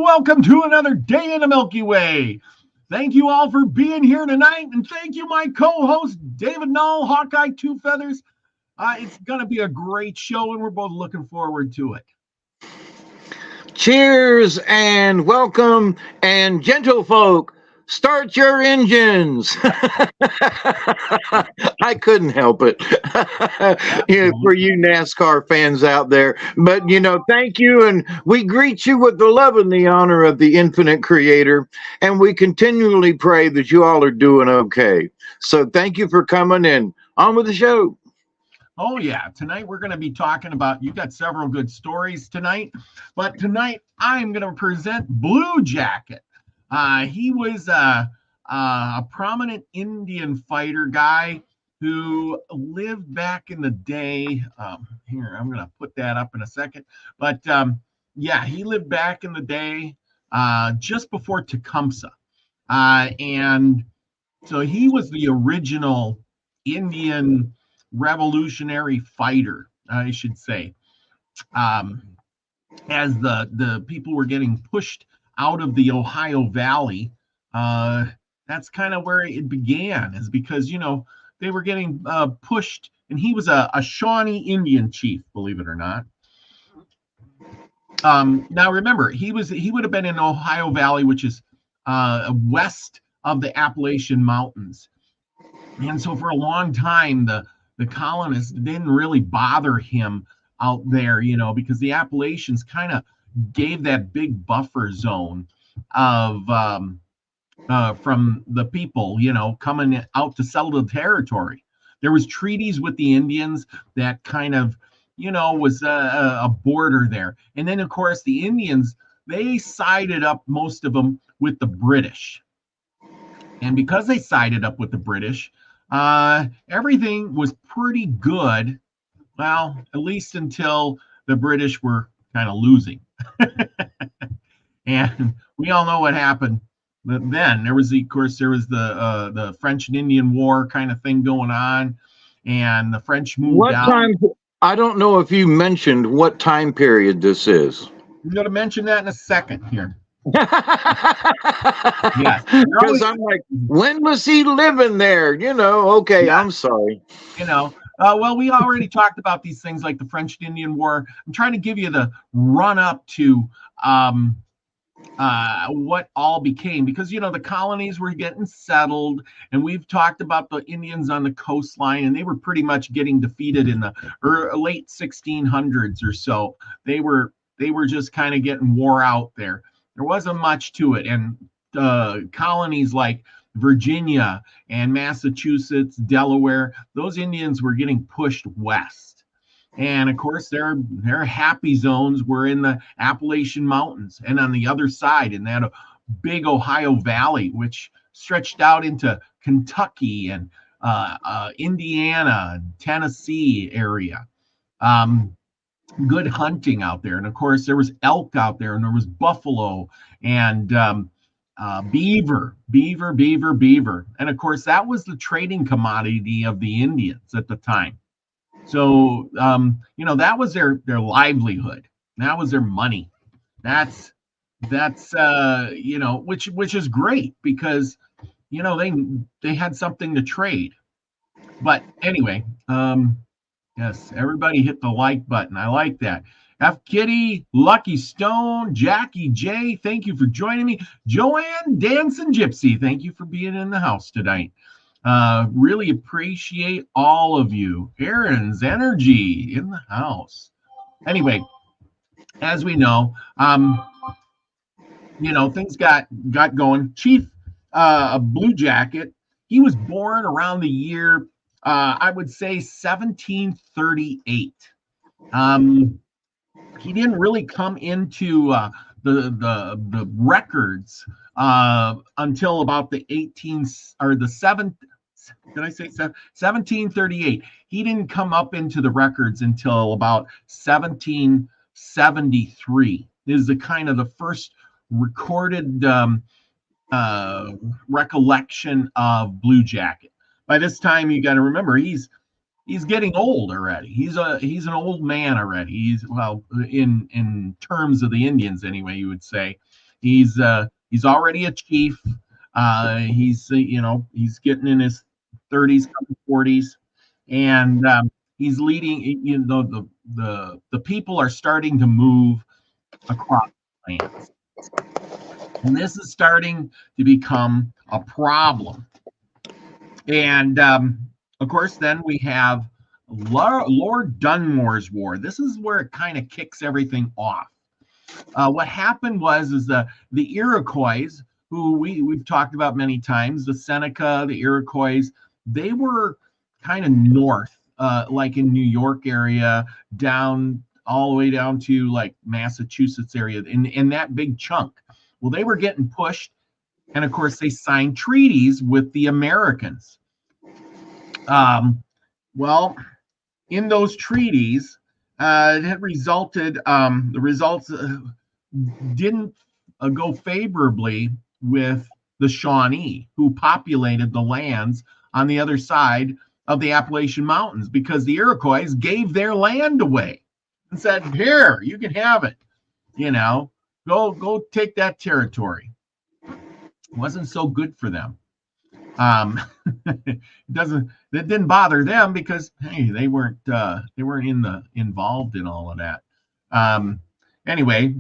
welcome to another day in the Milky Way. Thank you all for being here tonight, and thank you, my co-host, David Null, Hawkeye Two Feathers. It's going to be a great show, and we're both looking forward to it. Cheers and welcome, and gentlefolk, start your engines. I couldn't help it. For you NASCAR fans out there. But, thank you. And we greet you with the love and the honor of the infinite creator. And we continually pray that you all are doing okay. So thank you for coming in. On with the show. Oh, yeah. Tonight we're going to be talking about, you got several good stories tonight. But tonight I'm going to present Blue Jacket. He was a prominent Indian fighter guy who lived back in the day. Here, I'm going to put that up in a second. But yeah, he lived back in the day just before Tecumseh. And so he was the original Indian revolutionary fighter, I should say. As the people were getting pushed out of the Ohio Valley, that's kind of where it began, is because, they were getting pushed, and he was a Shawnee Indian chief, believe it or not. Now remember, he would have been in Ohio Valley, which is west of the Appalachian Mountains. And so for a long time, the colonists didn't really bother him out there, because the Appalachians kind of gave that big buffer zone of from the people, coming out to settle the territory. There was treaties with the Indians that kind of, was a border there. And then, of course, the Indians, they sided up, most of them, with the British. And because they sided up with the British, everything was pretty good. Well, at least until the British were kind of losing. And we all know what happened. But then there was the French and Indian War kind of thing going on, and the French moved out. Time? I don't know if you mentioned what time period this is. I'm going to mention that in a second here. Yeah, because I'm like, when was he living there? Okay, yeah. I'm sorry. Well, we already talked about these things like the French and Indian War. I'm trying to give you the run up to what all became, because the colonies were getting settled, and we've talked about the Indians on the coastline, and they were pretty much getting defeated in the late 1600s or so. They were just kind of getting wore out there. There wasn't much to it, and colonies like Virginia and Massachusetts, Delaware, those Indians were getting pushed west. And of course, their happy zones were in the Appalachian Mountains, and on the other side, in that big Ohio Valley, which stretched out into Kentucky and Indiana, Tennessee area. Good hunting out there, and of course, there was elk out there, and there was buffalo and beaver, and of course, that was the trading commodity of the Indians at the time. So, that was their livelihood. That was their money. That's which is great, because, they had something to trade. But anyway, yes, everybody hit the like button. I like that. F. Kitty, Lucky Stone, Jackie J, thank you for joining me. Joanne Dancing Gypsy, thank you for being in the house tonight. Really appreciate all of you. Aaron's Energy in the house. Anyway, as we know, things got going. Chief Blue Jacket, he was born around the year, I would say 1738. He didn't really come into the records until about the 1738. He didn't come up into the records until about 1773. This is the kind of the first recorded recollection of Blue Jacket. By this time, you got to remember, he's getting old already. He's an old man already. He's, well, in terms of the Indians anyway, you would say. He's already a chief. He's getting in his 30s, 40s, and he's leading. The people are starting to move across lands, and this is starting to become a problem. And of course, then we have Lord Dunmore's War. This is where it kind of kicks everything off. What happened was the Iroquois, who we've talked about many times, the Seneca, the Iroquois, they were kind of north, like in New York area, down all the way down to like Massachusetts area, in that big chunk. Well, they were getting pushed, and of course they signed treaties with the Americans. Well, in those treaties, it had resulted, the results didn't go favorably with the Shawnee, who populated the lands on the other side of the Appalachian Mountains, because the Iroquois gave their land away and said, here, you can have it, go take that territory. It wasn't so good for them. It didn't bother them because, hey, they weren't involved in all of that. Anyway,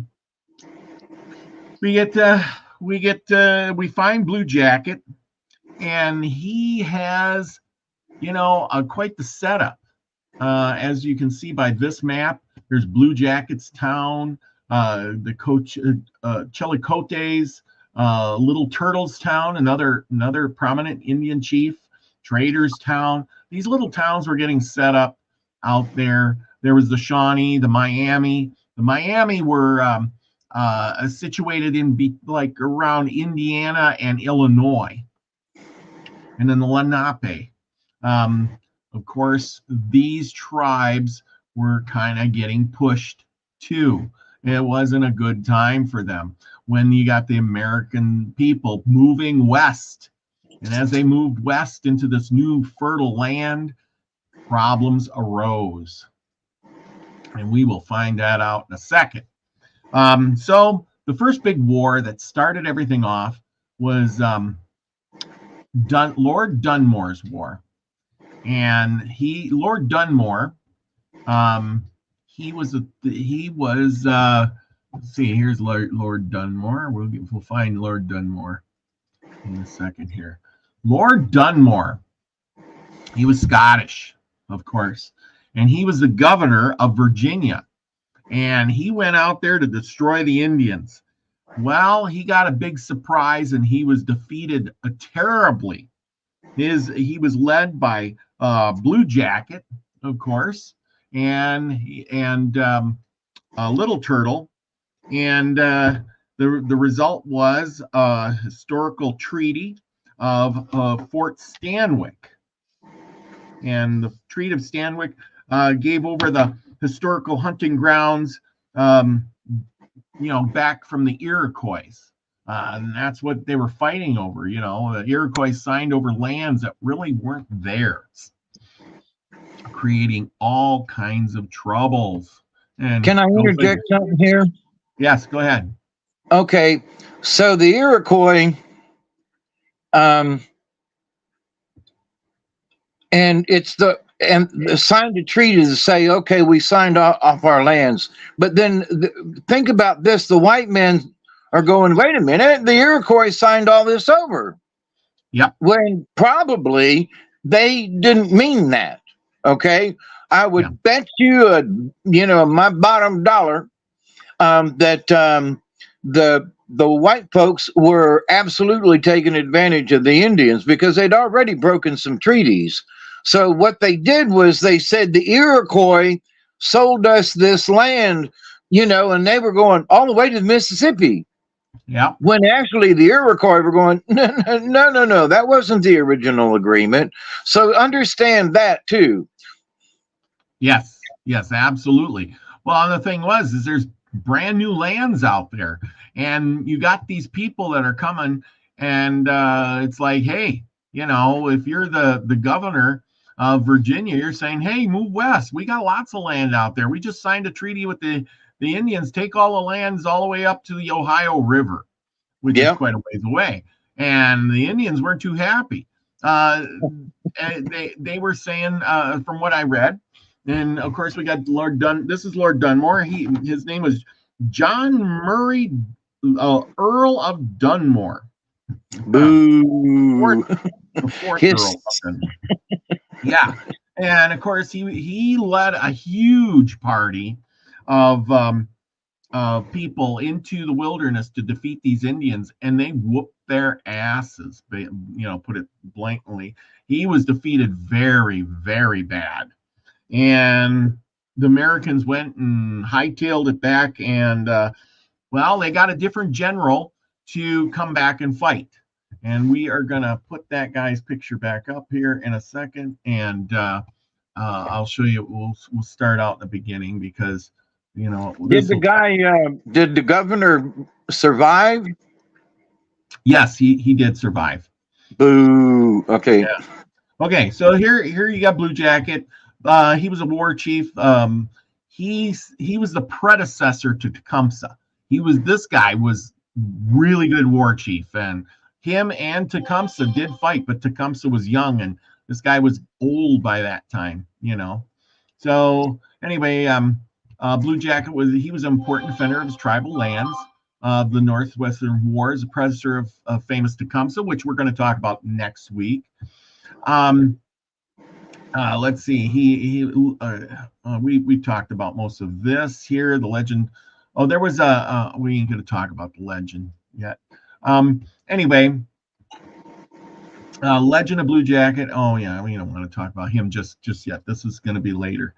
we find Blue Jacket, and he has quite the setup. As you can see by this map, there's Blue Jacket's town, the Chillicotes, Little Turtles Town, another prominent Indian chief, Traders Town. These little towns were getting set up out there. There was the Shawnee, the Miami. The Miami were situated in like around Indiana and Illinois, and then the Lenape. Of course, these tribes were kind of getting pushed too. It wasn't a good time for them when you got the American people moving west. And as they moved west into this new fertile land, problems arose. And we will find that out in a second. So the first big war that started everything off was Lord Dunmore's War. And Lord Dunmore, let's see, here's Lord Dunmore. We'll find Lord Dunmore in a second here. Lord Dunmore, he was Scottish, of course, and he was the governor of Virginia, and he went out there to destroy the Indians. Well, he got a big surprise, and he was defeated terribly. He was led by Blue Jacket, of course, and Little Turtle, and the result was a historical treaty of Fort Stanwix. And the Treaty of Stanwix gave over the historical hunting grounds, back from the Iroquois. And that's what they were fighting over. The Iroquois signed over lands that really weren't theirs, creating all kinds of troubles. And can I interject something here? Yes, go ahead. Okay, so the Iroquois, and signed a treaty to say, okay, we signed off our lands. But then think about this: the white men are going, wait a minute, the Iroquois signed all this over. Yeah. When probably they didn't mean that. Okay, I would bet you, my bottom dollar, that the white folks were absolutely taking advantage of the Indians because they'd already broken some treaties. So what they did was they said the Iroquois sold us this land, and they were going all the way to the Mississippi. Yeah. When actually the Iroquois were going, no, that wasn't the original agreement. So understand that too. Yes, absolutely. Well, the thing is there's brand new lands out there, and you got these people that are coming, and it's like, hey, if you're the governor of Virginia, you're saying, hey, move west. We got lots of land out there. We just signed a treaty with the Indians. Take all the lands all the way up to the Ohio River. which is quite a ways away. And the Indians weren't too happy. They were saying, from what I read, and of course we got Lord Dun. This is Lord Dunmore. His name was John Murray, Earl of Dunmore. Boo. Fourth Earl. Yeah, and of course he led a huge party of people into the wilderness to defeat these Indians, and they whooped their asses. Put it bluntly, he was defeated very, very bad, and the Americans went and hightailed it back, and they got a different general to come back and fight. And we are going to put that guy's picture back up here in a second, and I'll show you. We'll start out in the beginning because, did the governor survive? Yes, he did survive. Boo. Okay. Yeah. Okay, so here you got Blue Jacket. He was a war chief. He was the predecessor to Tecumseh. This guy was really good war chief, and him and Tecumseh did fight, but Tecumseh was young, and this guy was old by that time, So anyway, Blue Jacket was an important defender of his tribal lands. The Northwestern Wars, a predecessor of famous Tecumseh, which we're going to talk about next week. Let's see. We talked about most of this here. The legend. Oh, there was we ain't going to talk about the legend yet. Anyway, Legend of Blue Jacket. Oh yeah, we don't want to talk about him just yet. This is going to be later.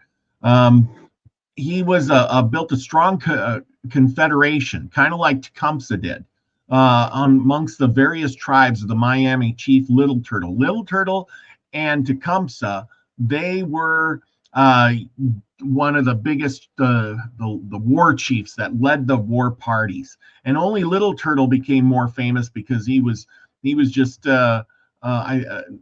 He was built a strong confederation, kind of like Tecumseh did, amongst the various tribes of the Miami chief Little Turtle. Little Turtle and Tecumseh, they were one of the biggest the war chiefs that led the war parties, and only Little Turtle became more famous because he was just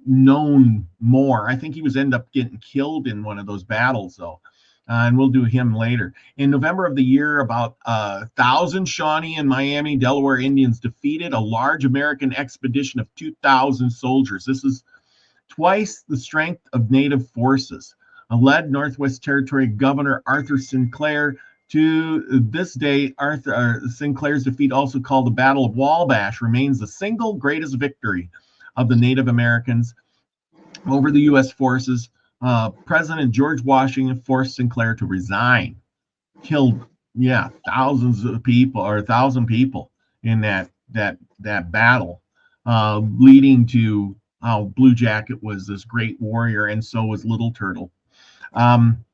known more. I think he ended up getting killed in one of those battles though, and we'll do him later. In November of the year, about 1,000 Shawnee and Miami Delaware Indians defeated a large American expedition of 2,000 soldiers. This is twice the strength of native forces. Led Northwest Territory Governor Arthur Sinclair. To this day, Sinclair's defeat, also called the Battle of Wabash, remains the single greatest victory of the Native Americans over the U.S. forces. President George Washington forced Sinclair to resign. Killed, thousands of people, or 1,000 people in that battle, leading to how Blue Jacket was this great warrior, and so was Little Turtle. When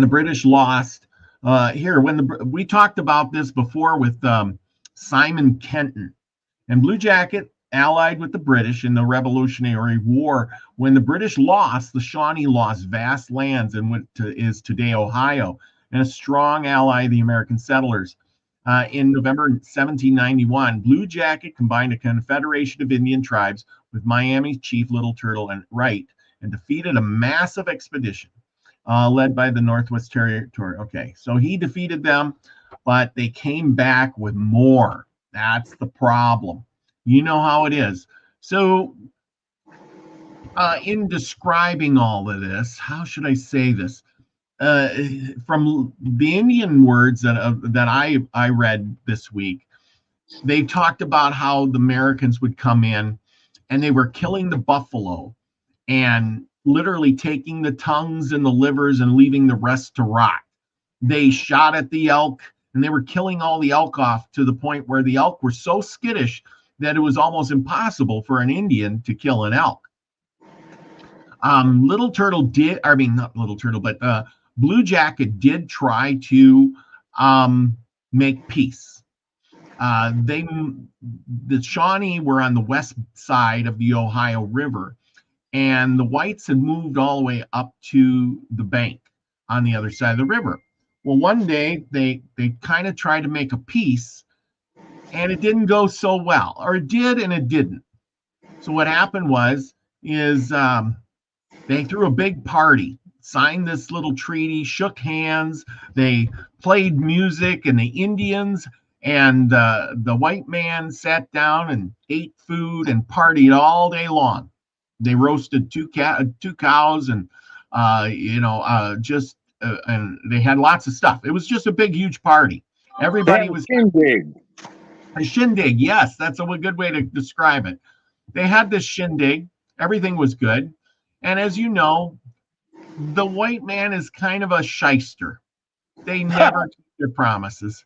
the British lost, we talked about this before with Simon Kenton, and Blue Jacket allied with the British in the Revolutionary War. When the British lost, the Shawnee lost vast lands in what is today Ohio, and a strong ally of the American settlers. In November 1791, Blue Jacket combined a confederation of Indian tribes with Miami chief Little Turtle and Wright, and defeated a massive expedition led by the Northwest Territory. Okay, so he defeated them, but they came back with more. That's the problem. You know how it is. So in describing all of this, how should I say this? From the Indian words that I read this week, they talked about how the Americans would come in and they were killing the buffalo and literally taking the tongues and the livers and leaving the rest to rot. They shot at the elk and they were killing all the elk off to the point where the elk were so skittish that it was almost impossible for an Indian to kill an elk. Little Turtle did, I mean, not Little Turtle, but Blue Jacket did try to make peace. The Shawnee were on the west side of the Ohio River, and the whites had moved all the way up to the bank on the other side of the river. Well, one day they kind of tried to make a peace, and it didn't go so well, or it did and it didn't. So what happened is they threw a big party, signed this little treaty, shook hands, they played music, and the Indians And the white man sat down and ate food and partied all day long. They roasted two cows, and and they had lots of stuff. It was just a big, huge party. Everybody was shindig. A shindig. Yes, that's a good way to describe it. They had this shindig. Everything was good. And as you know, the white man is kind of a shyster. They never keep their promises.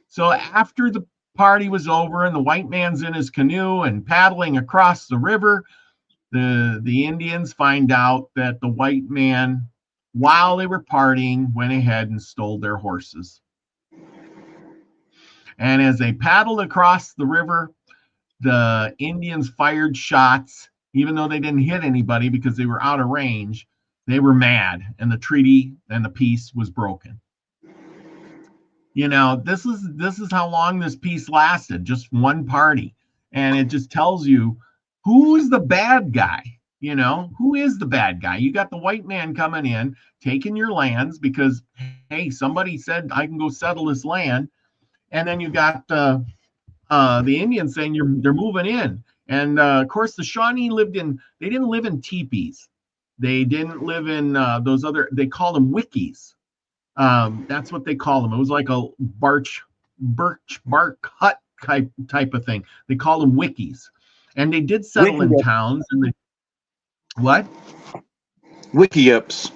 So after the party was over and the white man's in his canoe and paddling across the river, the Indians find out that the white man, while they were partying, went ahead and stole their horses. And as they paddled across the river, the Indians fired shots, even though they didn't hit anybody because they were out of range. They were mad, and the treaty and the peace was broken. This is how long this peace lasted, just one party. And it just tells you who's the bad guy. Who is the bad guy? You got the white man coming in, taking your lands because, hey, somebody said I can go settle this land. And then you got the Indians saying they're moving in. And of course, the Shawnee they didn't live in teepees. They didn't live in they called them wickies. That's what they call them. It was like a birch bark hut type of thing. They called them wickies. And they did settle in towns. And what? Wickiups.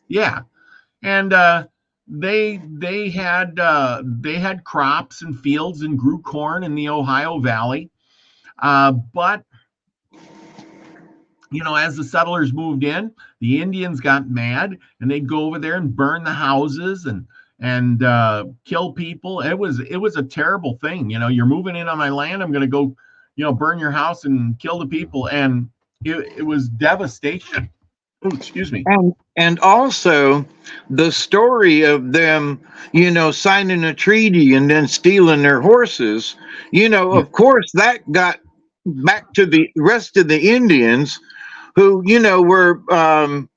Yeah. And they had crops and fields and grew corn in the Ohio Valley. But as the settlers moved in, the Indians got mad and they'd go over there and burn the houses and kill people. It was a terrible thing. You're moving in on my land. I'm going to go, burn your house and kill the people. And it was devastation. Oh, excuse me. And also the story of them, signing a treaty and then stealing their horses, of course, that got back to the rest of the Indians who, were, a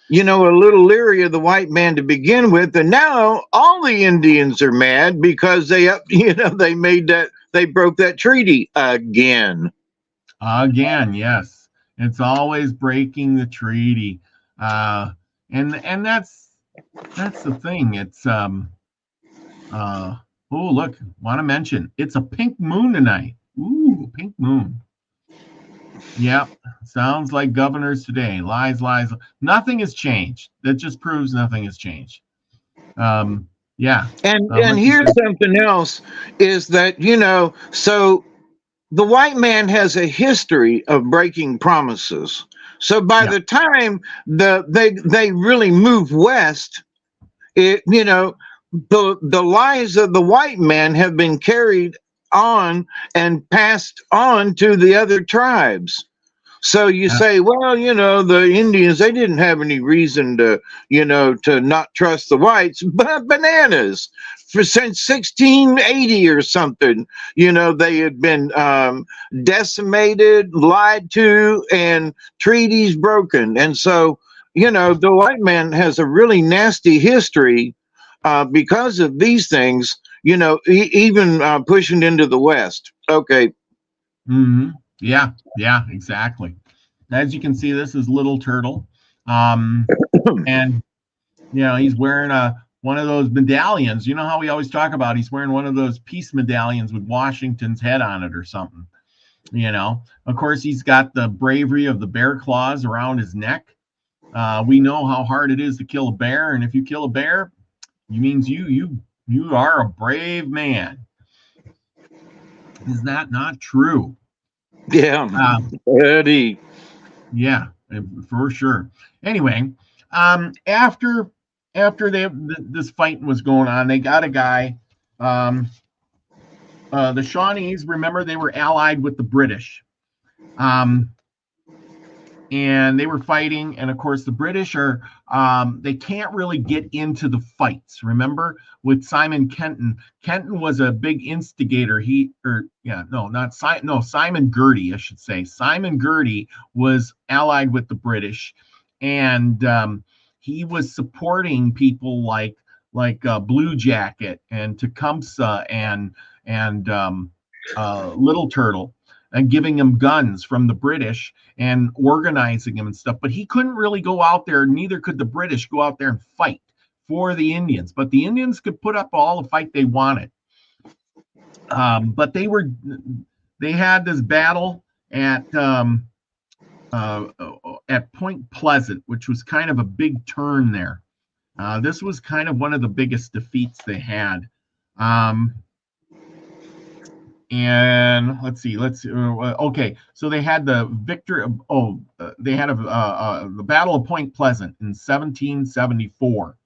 little leery of the white man to begin with. And now all the Indians are mad because they broke that treaty again. Again, yes. It's always breaking the treaty. And that's the thing. It's oh, look, want to mention it's a pink moon tonight. Ooh, pink moon. Yep, sounds like governors today. Lies. Nothing has changed. That just proves nothing has changed. Yeah. And here's something else is that, so the white man has a history of breaking promises. So by the time they really move west, the lies of the white man have been carried on and passed on to the other tribes. So you say, well, the Indians, they didn't have any reason to, to not trust the whites, but bananas. Since 1680 or something, they had been decimated, lied to, and treaties broken. And so, the white man has a really nasty history because of these things, even pushing into the West. Okay. Mm-hmm. Yeah, exactly. As you can see, this is Little Turtle. And, he's wearing one of those medallions. You know how we always talk about he's wearing one of those peace medallions with Washington's head on it or something. Of course, he's got the bravery of the bear claws around his neck. We know how hard it is to kill a bear. And if you kill a bear, it means you are a brave man. Is that not true? Yeah, Eddie. Yeah, for sure. Anyway, after this fighting was going on, they got a guy. The Shawnees, remember, they were allied with the British, and they were fighting. And of course, the British are they can't really get into the fights. Remember, with Simon Kenton. Kenton was a big instigator. Simon Girty, I should say. Simon Girty was allied with the British, and he was supporting people like Blue Jacket and Tecumseh and Little Turtle, and giving him guns from the British and organizing him and stuff. But he couldn't really go out there. Neither could the British go out there and fight for the Indians. But the Indians could put up all the fight they wanted. But they had this battle at Point Pleasant, which was kind of a big turn there. This was kind of one of the biggest defeats they had. And let's see. Okay, so they had the victory. They had the Battle of Point Pleasant in 1774,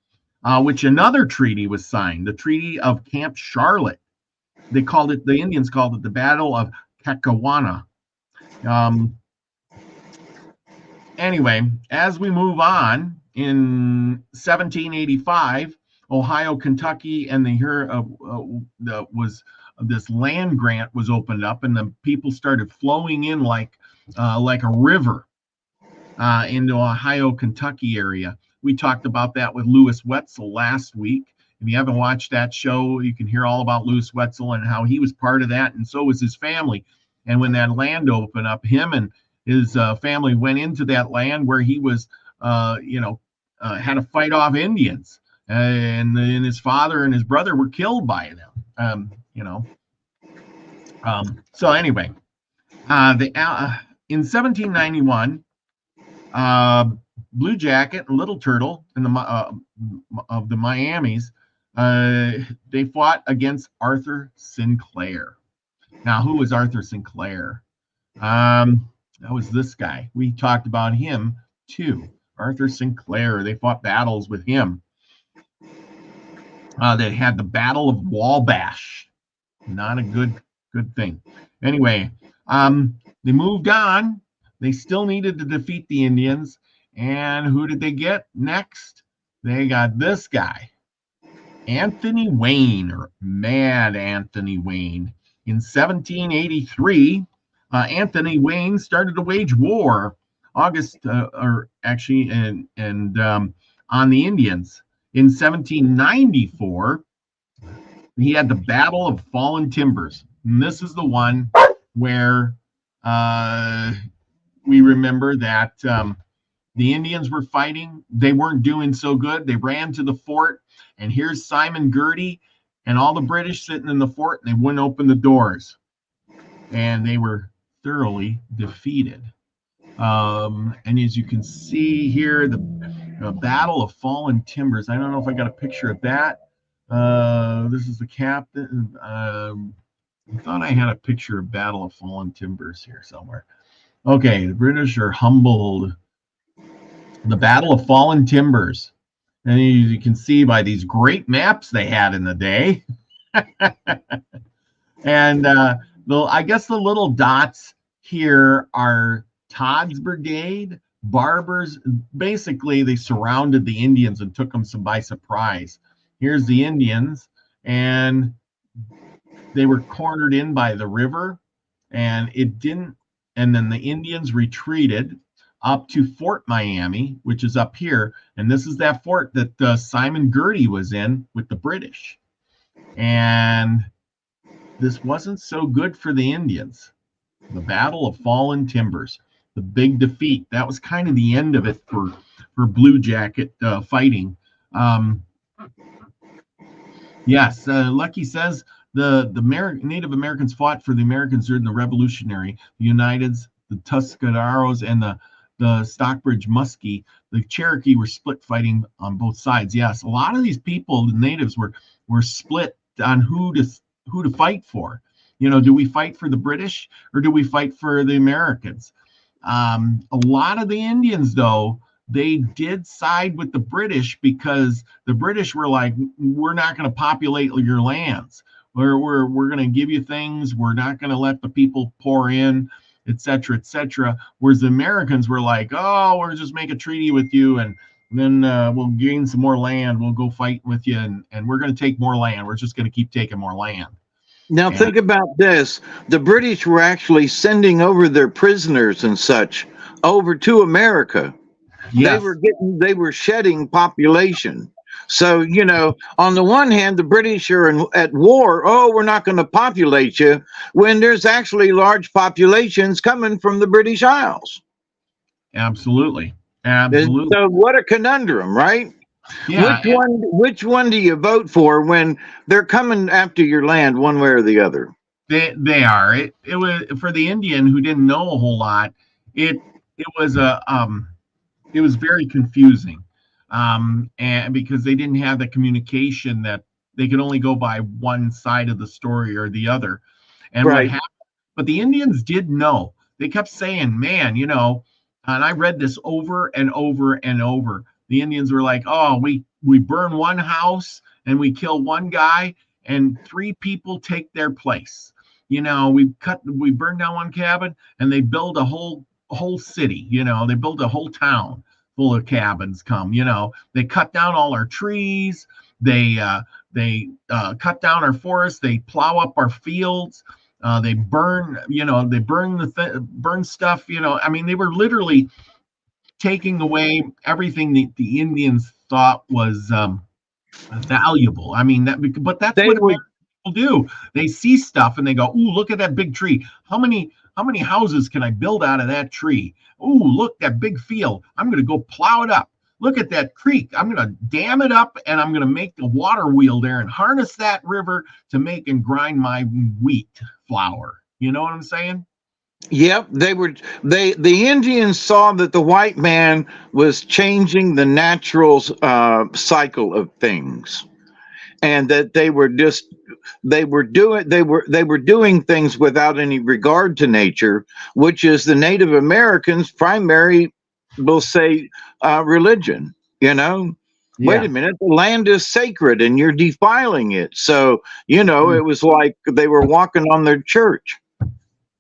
which another treaty was signed, the Treaty of Camp Charlotte. The Indians called it the Battle of Cacawana. Anyway, as we move on, in 1785, Ohio, Kentucky, and this land grant was opened up, and the people started flowing in like a river into Ohio, Kentucky area. We talked about that with Lewis Wetzel last week. If you haven't watched that show, you can hear all about Lewis Wetzel and how he was part of that, and so was his family. And when that land opened up, him and his family went into that land where he was, had to fight off Indians, and then his father and his brother were killed by them. So anyway, in 1791, Blue Jacket and Little Turtle of the Miamis, they fought against Arthur Sinclair. Now, who was Arthur Sinclair? That was this guy. We talked about him too. Arthur Sinclair. They fought battles with him. They had the Battle of Wabash. Not a good thing. Anyway, they moved on. They still needed to defeat the Indians. And who did they get next? They got this guy, Anthony Wayne, or Mad Anthony Wayne. In 1783, Anthony Wayne started to wage war, on the Indians. In 1794, he had the Battle of Fallen Timbers. And this is the one where we remember that the Indians were fighting. They weren't doing so good. They ran to the fort, and here's Simon Girty and all the British sitting in the fort, and they wouldn't open the doors. And they were thoroughly defeated. And as you can see here, the Battle of Fallen Timbers. I don't know if I got a picture of that. This is the captain. I thought I had a picture of Battle of Fallen Timbers here somewhere. Okay, the British are humbled. The Battle of Fallen Timbers. And you can see by these great maps they had in the day. And I guess the little dots here are Todd's brigade, Barber's. Basically, they surrounded the Indians and took them by surprise. Here's the Indians, and they were cornered in by the river, and then the Indians retreated up to Fort Miami, which is up here, and this is that fort that Simon Girty was in with the British. And this wasn't so good for the Indians. The Battle of Fallen Timbers, the big defeat. That was kind of the end of it for Blue Jacket fighting. Yes, Lucky says the Native Americans fought for the Americans during the Revolutionary. The Uniteds, the Tuscaroras, and the Stockbridge Muskie, the Cherokee were split fighting on both sides. Yes, a lot of these people, the natives, were split on who to fight for. Do we fight for the British or do we fight for the Americans? A lot of the Indians, though, they did side with the British because the British were like, we're not going to populate your lands. We're going to give you things. We're not going to let the people pour in, et cetera, et cetera. Whereas the Americans were like, oh, we'll just make a treaty with you, and then we'll gain some more land. We'll go fight with you, and we're going to take more land. We're just going to keep taking more land. Now think about this. The British were actually sending over their prisoners and such over to America. Yes. They were shedding population. So, on the one hand, the British are at war. Oh, we're not going to populate you, when there's actually large populations coming from the British Isles. Absolutely. Absolutely. So what a conundrum, right? Yeah. Which one do you vote for when they're coming after your land one way or the other? They are. It was for the Indian who didn't know a whole lot. It was it was very confusing, and because they didn't have the communication, that they could only go by one side of the story or the other. And what Right. happened? But the Indians did know. They kept saying, "Man, and I read this over and over and over. The Indians were like, "Oh, we burn one house and we kill one guy, and three people take their place. We burn down one cabin and they build a whole city. They build a whole town full of cabins. They cut down all our trees. They cut down our forests. They plow up our fields. They burn, burn stuff. I mean, they were literally taking away everything the Indians thought was valuable. I mean, but that's what American people do. They see stuff and they go, "Ooh, look at that big tree. How many houses can I build out of that tree? Ooh, look, that big field. I'm going to go plow it up. Look at that creek. I'm going to dam it up and I'm going to make the water wheel there and harness that river to make and grind my wheat flour." You know what I'm saying? Yep, the Indians saw that the white man was changing the natural cycle of things, and that they were doing things without any regard to nature, which is the Native Americans' primary, we'll say, religion. Yeah. Wait a minute, the land is sacred and you're defiling it. So, it was like they were walking on their church.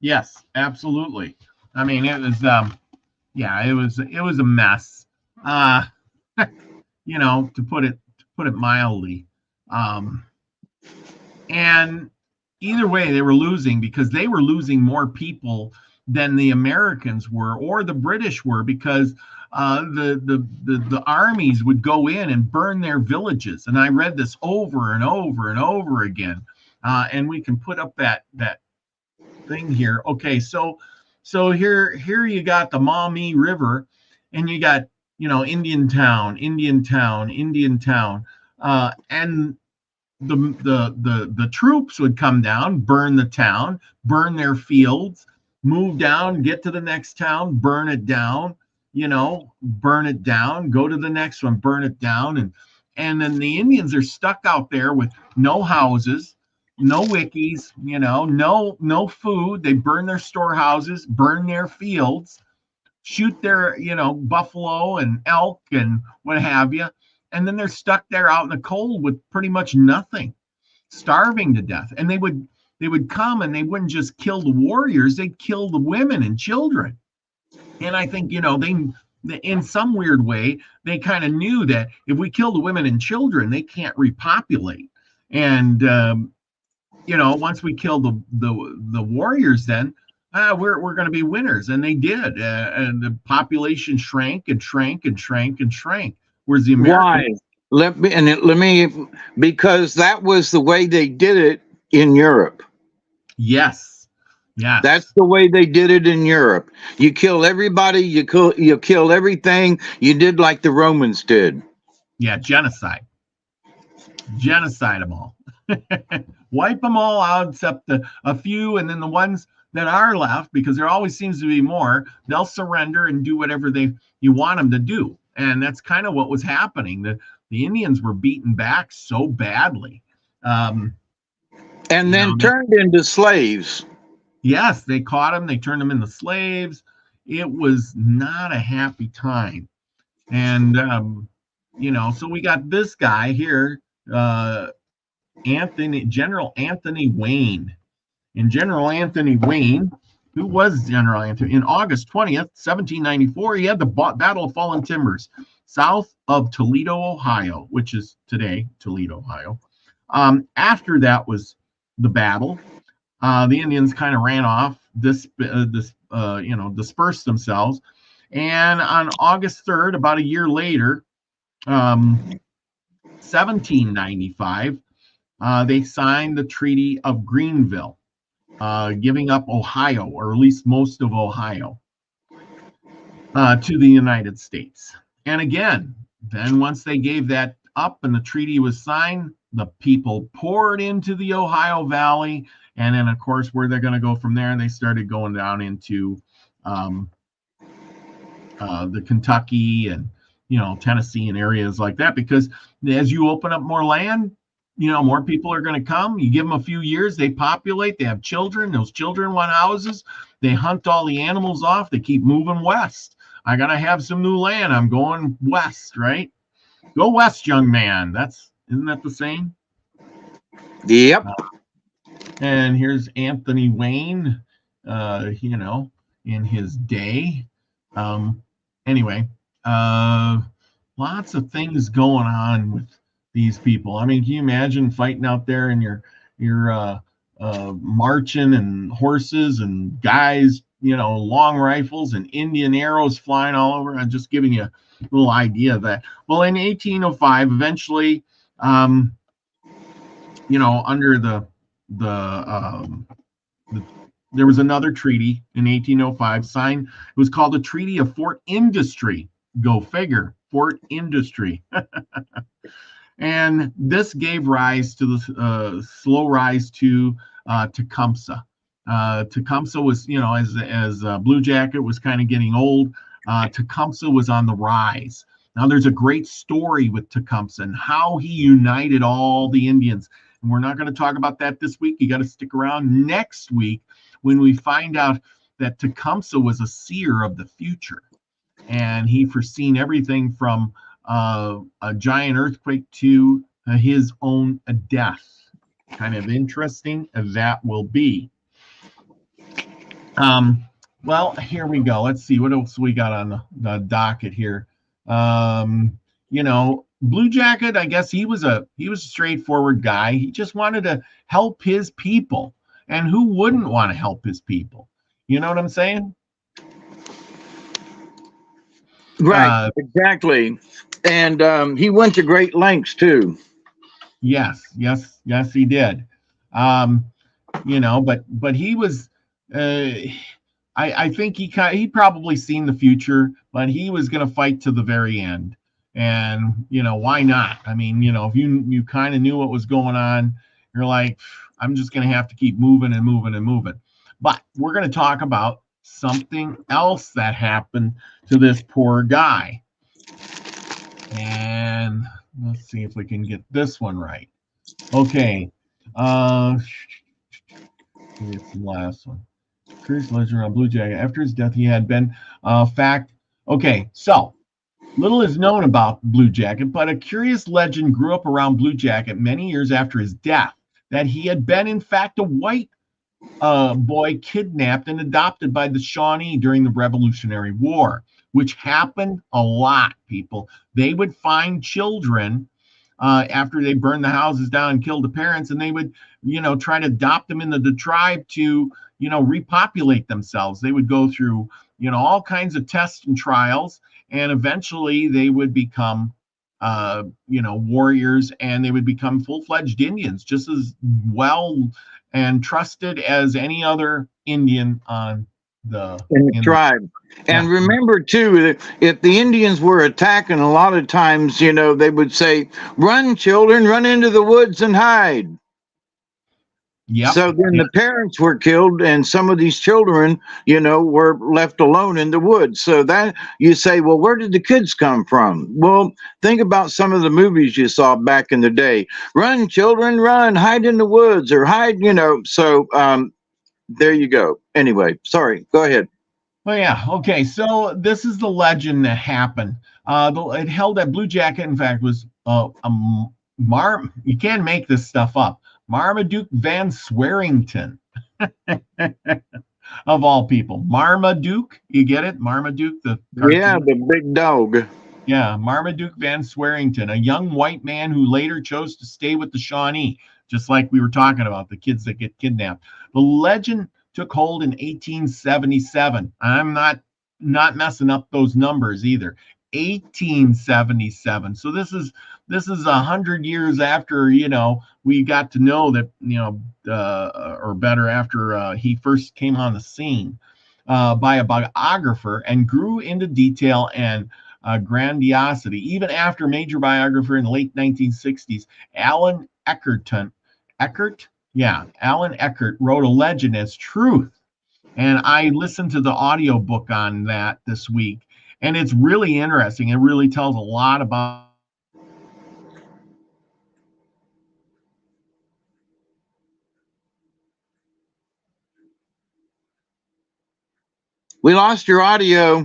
Yes, absolutely. I mean, it was it was a mess. To put it mildly. And either way, they were losing because they were losing more people than the Americans were or the British were, because the armies would go in and burn their villages. And I read this over and over and over again. And we can put up that thing here. Okay, so here you got the Maumee River, and you got Indian Town, and the troops would come down, burn the town, burn their fields, move down, get to the next town, burn it down, burn it down, go to the next one, burn it down, and then the Indians are stuck out there with no houses, no wikis, no food. They burn their storehouses, burn their fields, shoot their, buffalo and elk and what have you. And then they're stuck there out in the cold with pretty much nothing, starving to death. And they would come and they wouldn't just kill the warriors, they'd kill the women and children. And I think, they, in some weird way, they kind of knew that if we kill the women and children, they can't repopulate. And, once we kill the warriors, then we're going to be winners. And they did. And the population shrank and shrank and shrank and shrank. Whereas the Americans. Why? Let me, because that was the way they did it in Europe. Yes. Yes. That's the way they did it in Europe. You kill everybody, you kill everything. You did like the Romans did. Yeah, genocide them all. Wipe them all out except a few, and then the ones that are left, because there always seems to be more, they'll surrender and do whatever you want them to do. And that's kind of what was happening. The Indians were beaten back so badly. And then turned into slaves. Yes, they caught them. They turned them into slaves. It was not a happy time. And, so we got this guy here, General Anthony Wayne. And General Anthony Wayne, who was General Anthony, in August 20th, 1794, he had the Battle of Fallen Timbers, south of Toledo, Ohio, which is today Toledo, Ohio. After that was the battle, the Indians kind of ran off, dispersed themselves. And on August 3rd, about a year later, 1795, they signed the Treaty of Greenville, giving up Ohio, or at least most of Ohio, to the United States. And again, then once they gave that up and the treaty was signed, the people poured into the Ohio Valley. And then, of course, where they're going to go from there, and they started going down into the Kentucky and, Tennessee and areas like that, because as you open up more land, more people are going to come. You give them a few years, they populate, they have children. Those children want houses. They hunt all the animals off. They keep moving west. I got to have some new land. I'm going west, right? Go west, young man. Isn't that the same? Yep. And here's Anthony Wayne, in his day. Anyway, lots of things going on with these people. I mean, can you imagine fighting out there and you're marching and horses and guys, long rifles and Indian arrows flying all over? I'm just giving you a little idea of that. Well, in 1805, eventually, under there was another treaty in 1805 signed. It was called the Treaty of Fort Industry. Go figure, Fort Industry. And this gave rise to the slow rise to Tecumseh. Tecumseh was, as Blue Jacket was kind of getting old, Tecumseh was on the rise. Now, there's a great story with Tecumseh and how he united all the Indians. And we're not going to talk about that this week. You got to stick around next week when we find out that Tecumseh was a seer of the future. And he foreseen everything from a giant earthquake to his own death. Kind of interesting that will be. Well, here we go. Let's see what else we got on the docket here. Blue Jacket, I guess he was a straightforward guy. He just wanted to help his people. And who wouldn't want to help his people? You know what I'm saying? Right, exactly. And he went to great lengths too. Yes, he did. But he was. I think he probably seen the future, but he was going to fight to the very end. And why not? I mean, if you kind of knew what was going on, you're like, I'm just going to have to keep moving and moving and moving. But we're going to talk about something else that happened to this poor guy. And let's see if we can get this one right. Okay. It's the last one. Curious legend around Blue Jacket. After his death, he had been fact. Okay, so little is known about Blue Jacket, but a curious legend grew up around Blue Jacket many years after his death, that he had been, in fact, a white boy kidnapped and adopted by the Shawnee during the Revolutionary War, which happened a lot, people. They would find children after they burned the houses down and killed the parents, and they would, try to adopt them into the tribe to, repopulate themselves. They would go through, all kinds of tests and trials, and eventually they would become, warriors, and they would become full-fledged Indians, just as well and trusted as any other Indian in the tribe. And remember too, that if the Indians were attacking, a lot of times, they would say, "Run, children, run into the woods and hide." Yep. So then the parents were killed, and some of these children, were left alone in the woods. So that you say, well, where did the kids come from? Well, think about some of the movies you saw back in the day. Run, children, run, hide in the woods, or hide, So there you go. Anyway, sorry, go ahead. Well, yeah. Okay. So this is the legend that happened. It held that Blue Jacket, in fact, was you can't make this stuff up. Marmaduke Van Swearington, of all people. Marmaduke, you get it? Marmaduke, the cartoon. Yeah, the big dog. Yeah, Marmaduke Van Swearington, a young white man who later chose to stay with the Shawnee, just like we were talking about, the kids that get kidnapped. The legend took hold in 1877. I'm not messing up those numbers either. 1877. So this is 100 years after, we got to know that, or better, after he first came on the scene, by a biographer, and grew into detail and grandiosity. Even after major biographer in the late 1960s, Alan Eckert wrote a legend as truth. And I listened to the audiobook on that this week, and it's really interesting. It really tells a lot about. We lost your audio.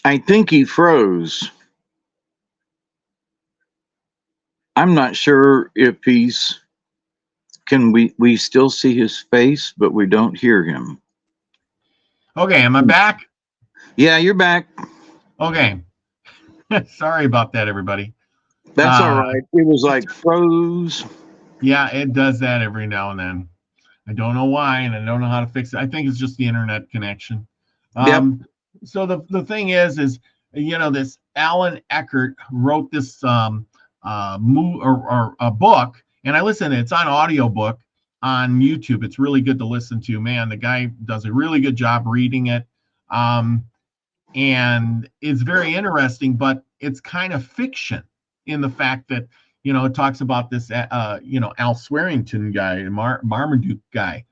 I think he froze. I'm not sure if he's, can we still see his face, but we don't hear him. Okay, am I back? Yeah, you're back. Okay. Sorry about that, everybody. That's all right. It was like froze. Yeah, it does that every now and then. I don't know why, and I don't know how to fix it. I think it's just the internet connection. Yep. So the thing is this Alan Eckert wrote this a book, and I listened. It's on audiobook on YouTube. It's really good to listen to. Man, the guy does a really good job reading it, and it's very interesting. But it's kind of fiction in the fact that it talks about this Al Swearington guy, Marmaduke guy,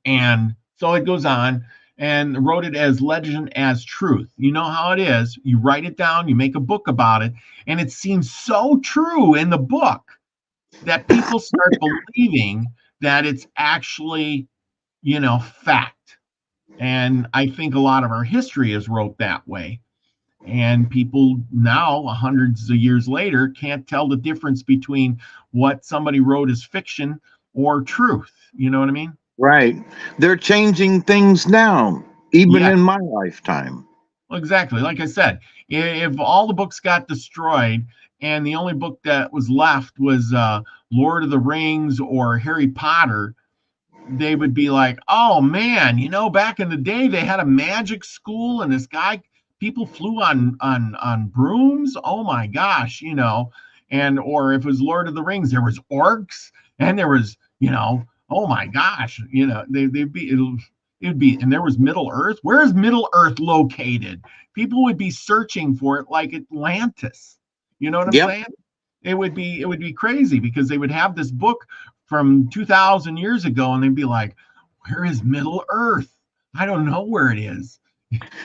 and so it goes on. And wrote it as legend as truth. You know how it is. You write it down, you make a book about it, and it seems so true in the book that people start believing that it's actually, fact. And I think a lot of our history is wrote that way. And people now, hundreds of years later, can't tell the difference between what somebody wrote as fiction or truth. You know what I mean? Right. They're changing things now, even in my lifetime. Well, exactly. Like I said, if all the books got destroyed and the only book that was left was Lord of the Rings or Harry Potter, they would be like, oh, man, back in the day, they had a magic school and this guy, people flew on brooms. Oh, my gosh, and or if it was Lord of the Rings, there was orcs and there was, oh my gosh, it'd be, and there was Middle Earth. Where is Middle Earth located? People would be searching for it like Atlantis. You know what I'm saying? It would be crazy because they would have this book from 2,000 years ago, and they'd be like, where is Middle Earth? I don't know where it is.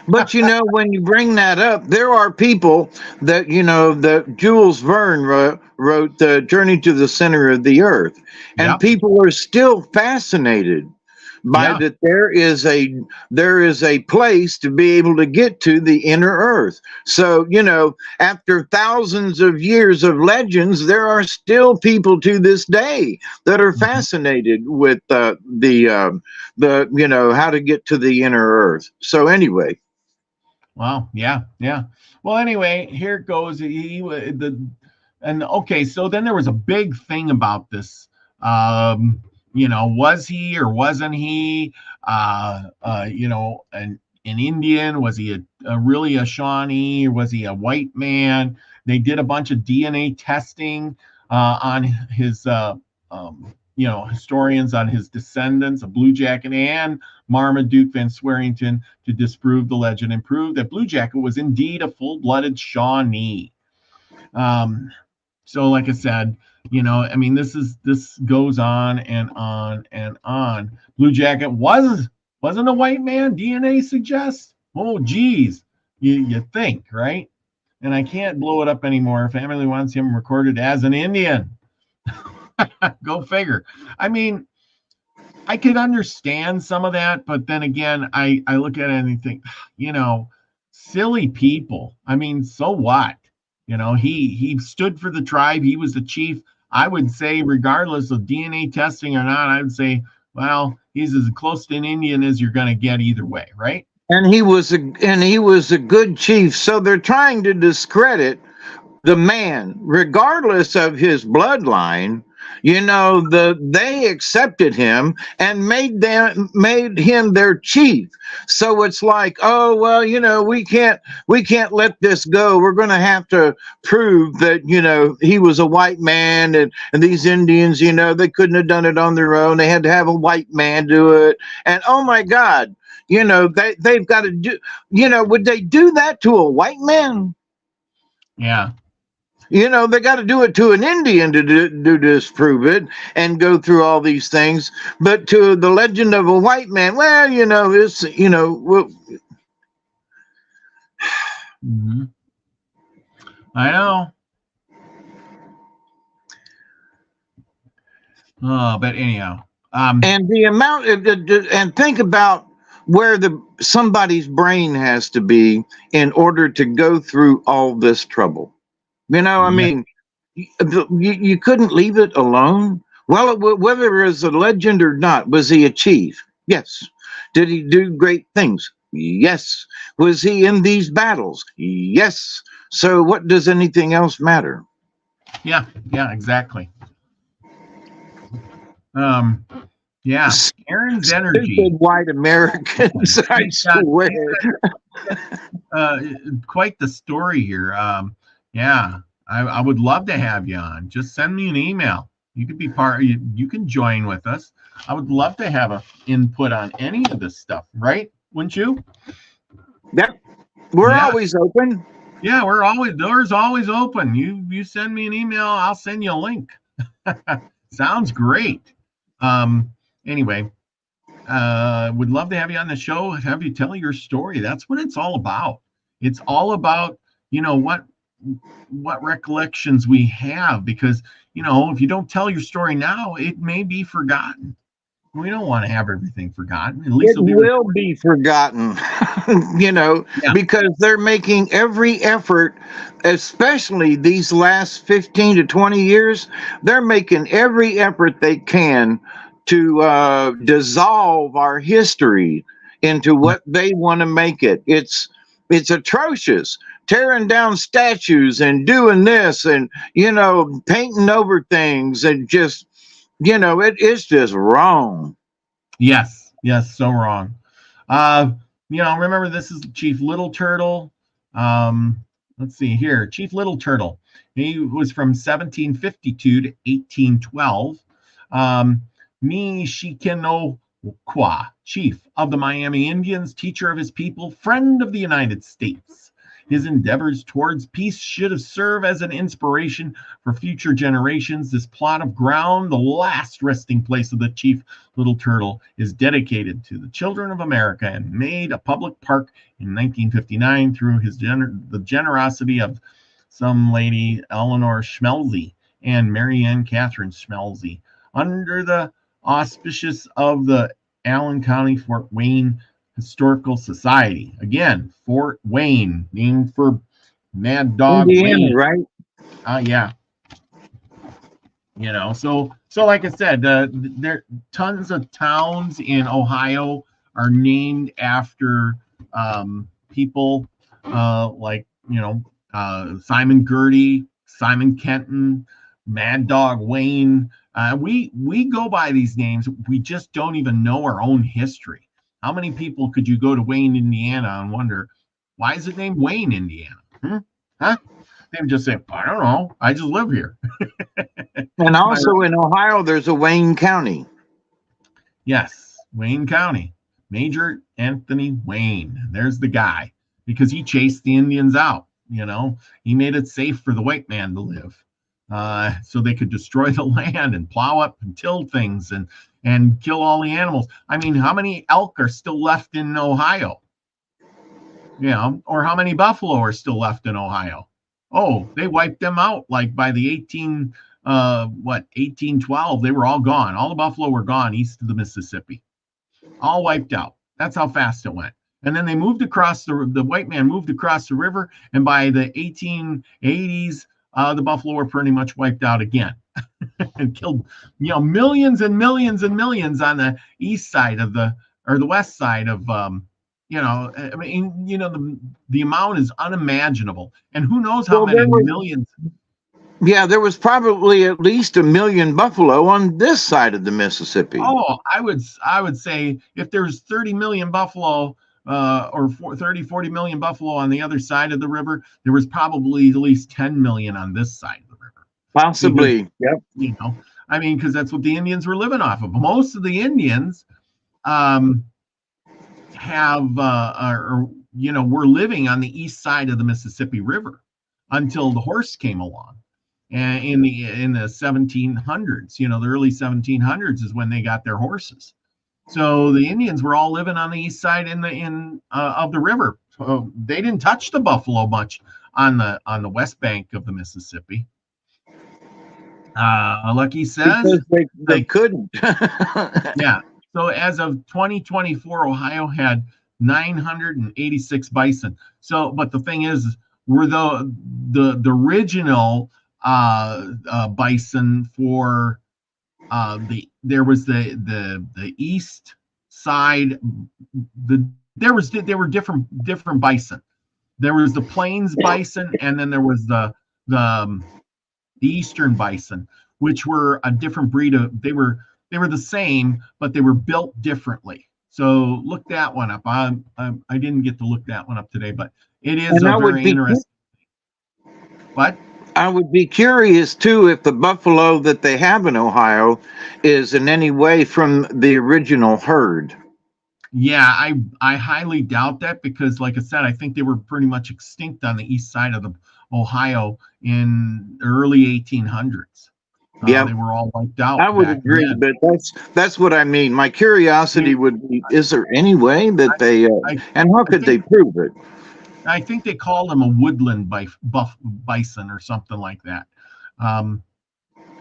But when you bring that up, there are people that that Jules Verne wrote The Journey to the Center of the Earth, and people are still fascinated by that there is a place to be able to get to the inner earth. So after thousands of years of legends, there are still people to this day that are fascinated with the how to get to the inner earth. So anyway. Wow. Yeah. Well, anyway, here it goes. So then there was a big thing about this. Was he or wasn't he, an Indian? Was he really a Shawnee? Or was he a white man? They did a bunch of DNA testing on his, historians on his descendants, a Blue Jacket and Marmaduke Van Swearington, to disprove the legend and prove that Blue Jacket was indeed a full-blooded Shawnee. So like I said, this goes on and on and on. Blue Jacket wasn't a white man, DNA suggests. Oh, geez, you think, right? And I can't blow it up anymore. Family wants him recorded as an Indian. Go figure. I mean, I could understand some of that, but then again, I look at it and think, silly people. I mean, so what? He stood for the tribe. He was the chief. I would say, regardless of DNA testing or not, I would say, well, he's as close to an Indian as you're going to get either way, right? And he was a good chief. So they're trying to discredit the man, regardless of his bloodline, They accepted him and made him their chief. So it's like, oh well, we can't let this go. We're going to have to prove that he was a white man, and these Indians, they couldn't have done it on their own. They had to have a white man do it. And oh my God, they've got to do. Would they do that to a white man? Yeah. They got to do it to an Indian to disprove it and go through all these things. But to the legend of a white man, well, it's, well, I know. But anyhow, and the amount, and think about where somebody's brain has to be in order to go through all this trouble. I mean, you couldn't leave it alone. Well, whether it was a legend or not, was he a chief? Yes. Did he do great things? Yes. Was he in these battles? Yes. So what does anything else matter? Yeah, exactly. Yeah, Aaron's energy. Stupid white Americans, I swear. Quite the story here. Yeah, I would love to have you on. Just send me an email. You could be you can join with us. I would love to have an input on any of this stuff, right? Wouldn't you? Yep. We're always open. Yeah, doors always open. You send me an email, I'll send you a link. Sounds great. Anyway, would love to have you on the show, have you tell your story. That's what it's all about. It's all about, what recollections we have, because, if you don't tell your story now, it may be forgotten. We don't want to have everything forgotten. At least it will be forgotten, because they're making every effort, especially these last 15 to 20 years. They're making every effort they can to dissolve our history into what they want to make it. It's atrocious, tearing down statues and doing this and, painting over things and just, it's just wrong. Yes, so wrong. Remember, this is Chief Little Turtle. Let's see here. Chief Little Turtle. He was from 1752 to 1812. Mishikenoqua, chief of the Miami Indians, teacher of his people, friend of the United States. His endeavors towards peace should have served as an inspiration for future generations. This plot of ground, the last resting place of the Chief Little Turtle, is dedicated to the children of America and made a public park in 1959 through the generosity of some lady, Eleanor Schmelzy, and Mary Ann Catherine Schmelzy, under the auspices of the Allen County Fort Wayne Historical Society. Again, Fort Wayne, named for Mad Dog Indiana, Wayne. Right? Yeah. So like I said, there tons of towns in Ohio are named after people like Simon Girty, Simon Kenton, Mad Dog Wayne. We go by these names. We just don't even know our own history. How many people could you go to Wayne, Indiana, and wonder, why is it named Wayne, Indiana? Huh? They would just say, I don't know. I just live here. And also in Ohio, there's a Wayne County. Yes, Wayne County. Major Anthony Wayne. There's the guy. Because he chased the Indians out. He made it safe for the white man to live. So they could destroy the land and plow up and till things and kill all the animals. I mean, how many elk are still left in Ohio? Or how many buffalo are still left in Ohio? Oh, they wiped them out. Like by the 1812, they were all gone. All the buffalo were gone east of the Mississippi. All wiped out. That's how fast it went. And then they moved across the white man moved across the river. And by the 1880s, the buffalo were pretty much wiped out again. And killed, millions and millions and millions on the east side of the west side of, I mean, the amount is unimaginable. And who knows how many millions. Yeah, there was probably at least 1 million buffalo on this side of the Mississippi. Oh, I would say if there's 30 million buffalo or 40 million buffalo on the other side of the river, there was probably at least 10 million on this side of the river. Possibly. Because, Yep. you know, I mean, because that's what the Indians were living off of. Most of the Indians have, were living on the east side of the Mississippi River until the horse came along. And in the 1700s, the early 1700s is when they got their horses. So the Indians were all living on the east side of the river. So they didn't touch the buffalo much on the west bank of the Mississippi. Lucky says because they couldn't. yeah. So as of 2024, Ohio had 986 bison. So, but the thing is, were the original bison for there was the east side. There were different bison. There was the plains bison, and then there was the eastern bison, which were a different breed of. They were the same, but they were built differently. So look that one up. I didn't get to look that one up today, but it is a very interesting. What? I would be curious too if the buffalo that they have in Ohio is in any way from the original herd. Yeah, I highly doubt that because, like I said, I think they were pretty much extinct on the east side of the Ohio in the early 1800s. Yeah, they were all wiped out. I would agree, but that's what I mean. My curiosity would be: is there any way that they and how could they prove it? I think they called them a woodland bison or something like that. The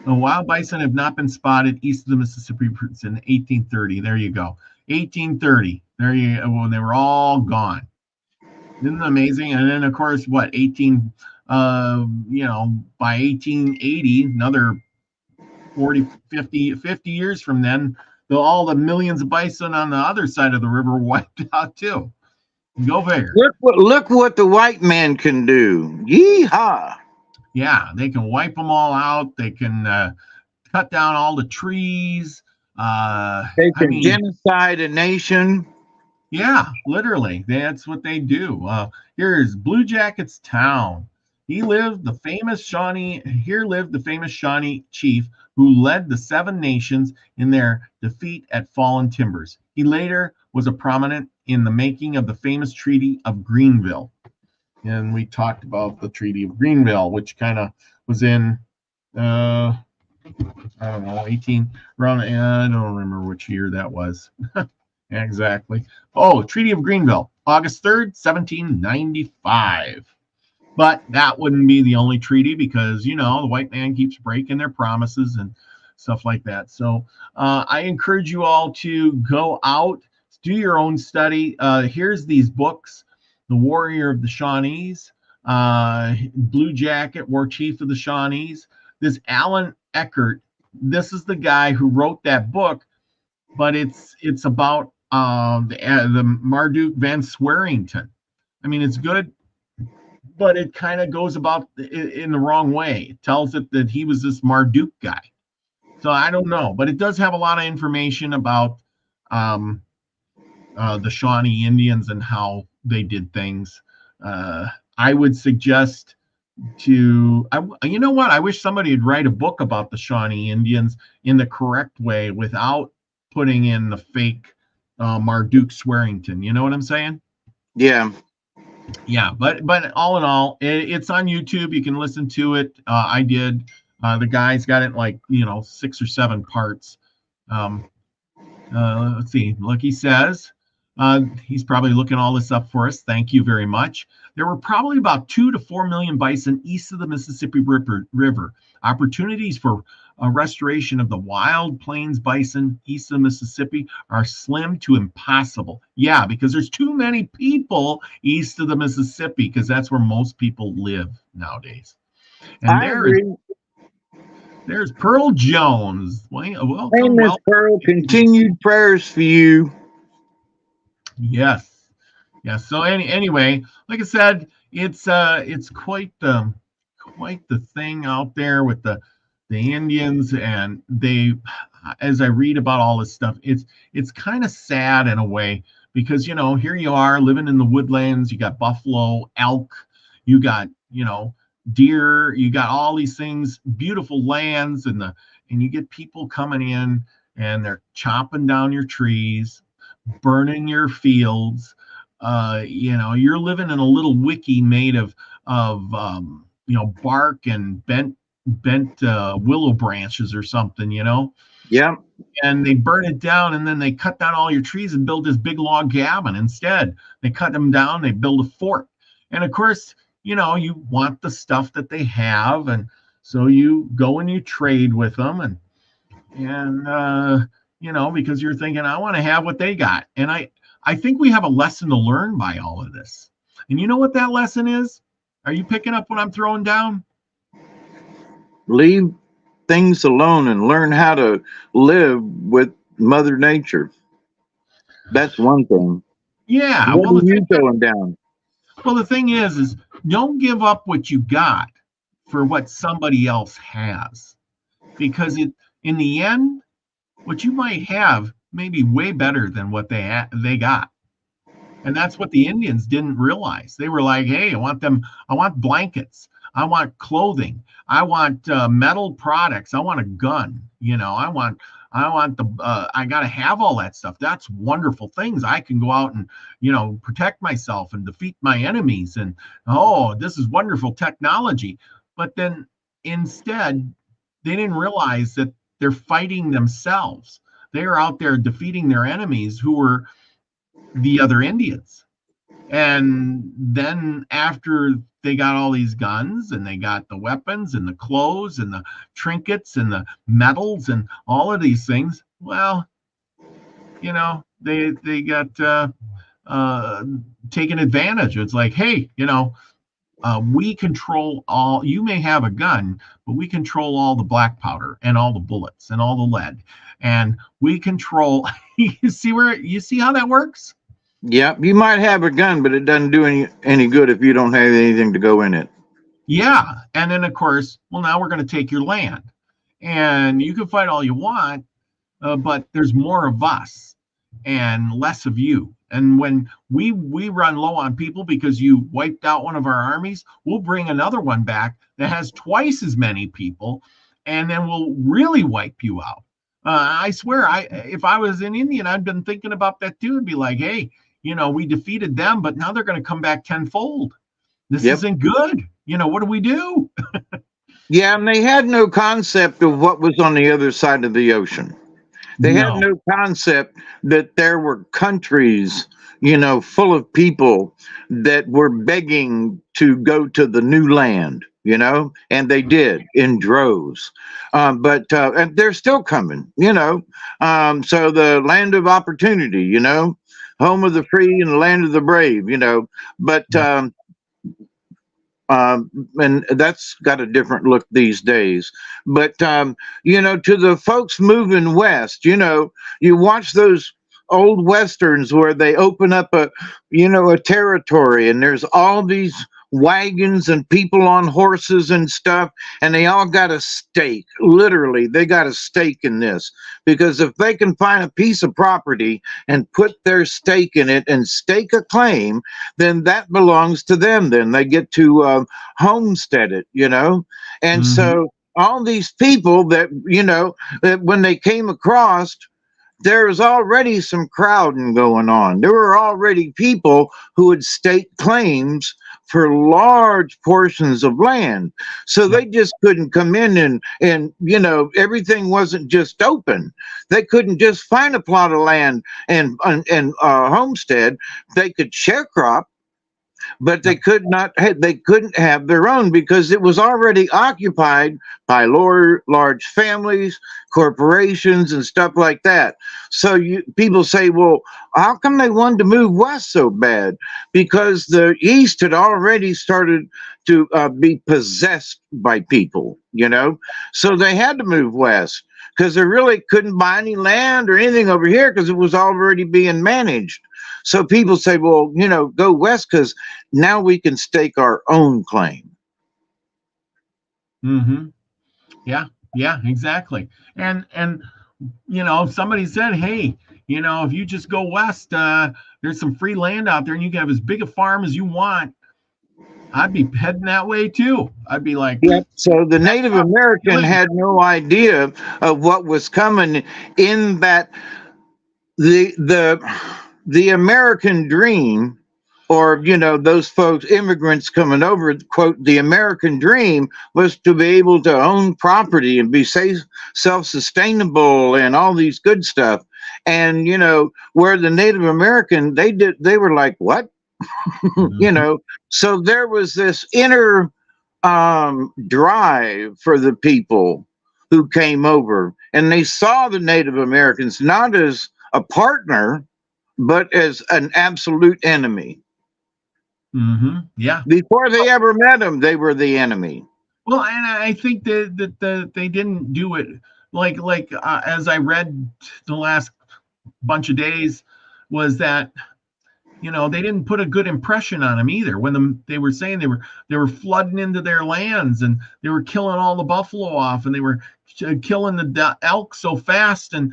wild bison have not been spotted east of the Mississippi since 1830. There you go. 1830. There you go. Well, they were all gone. Isn't it amazing? And then, of course, by 1880, another 40, 50 years from then, all the millions of bison on the other side of the river were wiped out too. Go figure. Look what the white man can do. Yeehaw. Yeah, they can wipe them all out. They can cut down all the trees. They can genocide a nation. Yeah, literally. That's what they do. Here's Blue Jackets Town. Here lived the famous Shawnee chief who led the Seven Nations in their defeat at Fallen Timbers. He later was a prominent in the making of the famous Treaty of Greenville. And we talked about the Treaty of Greenville, which kind of was in, I don't know, I don't remember which year that was. Exactly. Oh, Treaty of Greenville, August 3rd, 1795. But that wouldn't be the only treaty because, the white man keeps breaking their promises and stuff like that. So I encourage you all to go out, do your own study. Here's these books: The Warrior of the Shawnees, Blue Jacket, War Chief of the Shawnees. This Alan Eckert, this is the guy who wrote that book, but it's about the Marduk Van Swearington. I mean, it's good, but it kind of goes about in the wrong way. It tells it that he was this Marduk guy. So I don't know, but it does have a lot of information about the Shawnee Indians and how they did things. I would suggest you know what? I wish somebody would write a book about the Shawnee Indians in the correct way without putting in the fake Marduk Swearington. You know what I'm saying? Yeah. Yeah, but all in all, it's on YouTube. You can listen to it. I did. The guy's got it like 6 or 7 parts. Let's see. Lucky says he's probably looking all this up for us. Thank you very much. There were probably about 2 to 4 million bison east of the Mississippi River. Opportunities for a restoration of the wild plains bison east of the Mississippi are slim to impossible. Yeah, because there's too many people east of the Mississippi, because that's where most people live nowadays. And there's Pearl Jones. Welcome. Hey, Miss Pearl, continued prayers for you. Yes. So anyway, like I said, it's quite quite the thing out there with the Indians, and they, as I read about all this stuff, it's kind of sad in a way because here you are living in the woodlands. You got buffalo, elk, you got deer, you got all these things, beautiful lands, and you get people coming in and they're chopping down your trees, burning your fields. You're living in a little wiki made of bark and bent willow branches or something, Yeah. and they burn it down, and then they cut down all your trees and build this big log cabin instead. They cut them down, they build a fort, and of course, you want the stuff that they have, and so you go and you trade with them, and because you're thinking, I want to have what they got. And I think we have a lesson to learn by all of this. And you know what that lesson is? Are you picking up what I'm throwing down? Leave things alone and learn how to live with Mother Nature. That's one thing. Yeah. What are you throwing down? Well, the thing is don't give up what you got for what somebody else has, because in the end, what you might have may be way better than what they got. And that's what the Indians didn't realize. They were like, hey, I want blankets, I want clothing, I want metal products, I want a gun, I want I got to have all that stuff. That's wonderful things. I can go out and, protect myself and defeat my enemies. And, oh, this is wonderful technology. But then instead, they didn't realize that they're fighting themselves. They are out there defeating their enemies, who were the other Indians. And then after they got all these guns and they got the weapons and the clothes and the trinkets and the medals and all of these things, well, they got taken advantage of. It's like, hey, we control all. You may have a gun, but we control all the black powder and all the bullets and all the lead, and we control. You see how that works? Yeah, you might have a gun, but it doesn't do any good if you don't have anything to go in it. Yeah, and then of course, well, now we're going to take your land, and you can fight all you want, but there's more of us and less of you. And when we run low on people because you wiped out one of our armies, we'll bring another one back that has twice as many people, and then we'll really wipe you out. I swear, if I was an Indian, I'd been thinking about that too, and be like, hey, we defeated them, but now they're going to come back tenfold. This isn't good. What do we do? Yeah, and they had no concept of what was on the other side of the ocean. They had no concept that there were countries, full of people that were begging to go to the new land, and they did in droves. But and they're still coming, So the land of opportunity, home of the free and the land of the brave, But and that's got a different look these days. But to the folks moving west, you watch those old westerns where they open up a territory, and there's all these wagons and people on horses and stuff, and they all got a stake. Literally, they got a stake in this, because if they can find a piece of property and put their stake in it and stake a claim, then that belongs to them. Then they get to homestead it, and so all these people that that when they came across, there was already some crowding going on. There were already people who had staked claims for large portions of land. So they just couldn't come in and everything wasn't just open. They couldn't just find a plot of land and homestead. They could sharecrop, but they couldn't have their own, because it was already occupied by large families, corporations, and stuff like that. So people say, well, how come they wanted to move west so bad? Because the east had already started to be possessed by people, so they had to move west, because they really couldn't buy any land or anything over here because it was already being managed. So people say, well, go west, because now we can stake our own claim. Mm-hmm. Yeah, yeah, exactly. And somebody said, hey, if you just go west, there's some free land out there, and you can have as big a farm as you want. I'd be heading that way too. I'd be like, Yep. So the Native American had no idea of what was coming, in that the American dream, or those folks, immigrants coming over, quote, the American dream was to be able to own property and be self-sustainable and all these good stuff. And where the Native American, they were like, what? mm-hmm, So there was this inner drive for the people who came over, and they saw the Native Americans not as a partner, but as an absolute enemy. mm-hmm, yeah. Before they ever met them, they were the enemy. Well, and I think that they didn't do it like as I read the last bunch of days, was that they didn't put a good impression on them either. When they were saying they were flooding into their lands, and they were killing all the buffalo off, and they were killing the elk so fast, and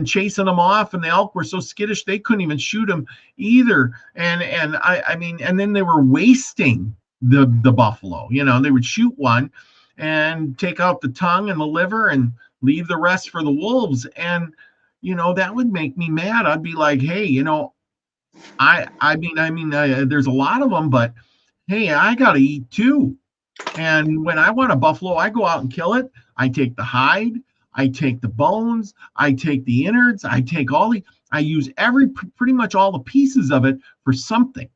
chasing them off, and the elk were so skittish they couldn't even shoot them either. And I mean, and then they were wasting the buffalo. They would shoot one and take out the tongue and the liver and leave the rest for the wolves. And that would make me mad. I'd be like, hey, I mean, there's a lot of them, but hey, I gotta eat too. And when I want a buffalo, I go out and kill it. I take the hide, I take the bones, I take the innards, I use pretty much all the pieces of it for something.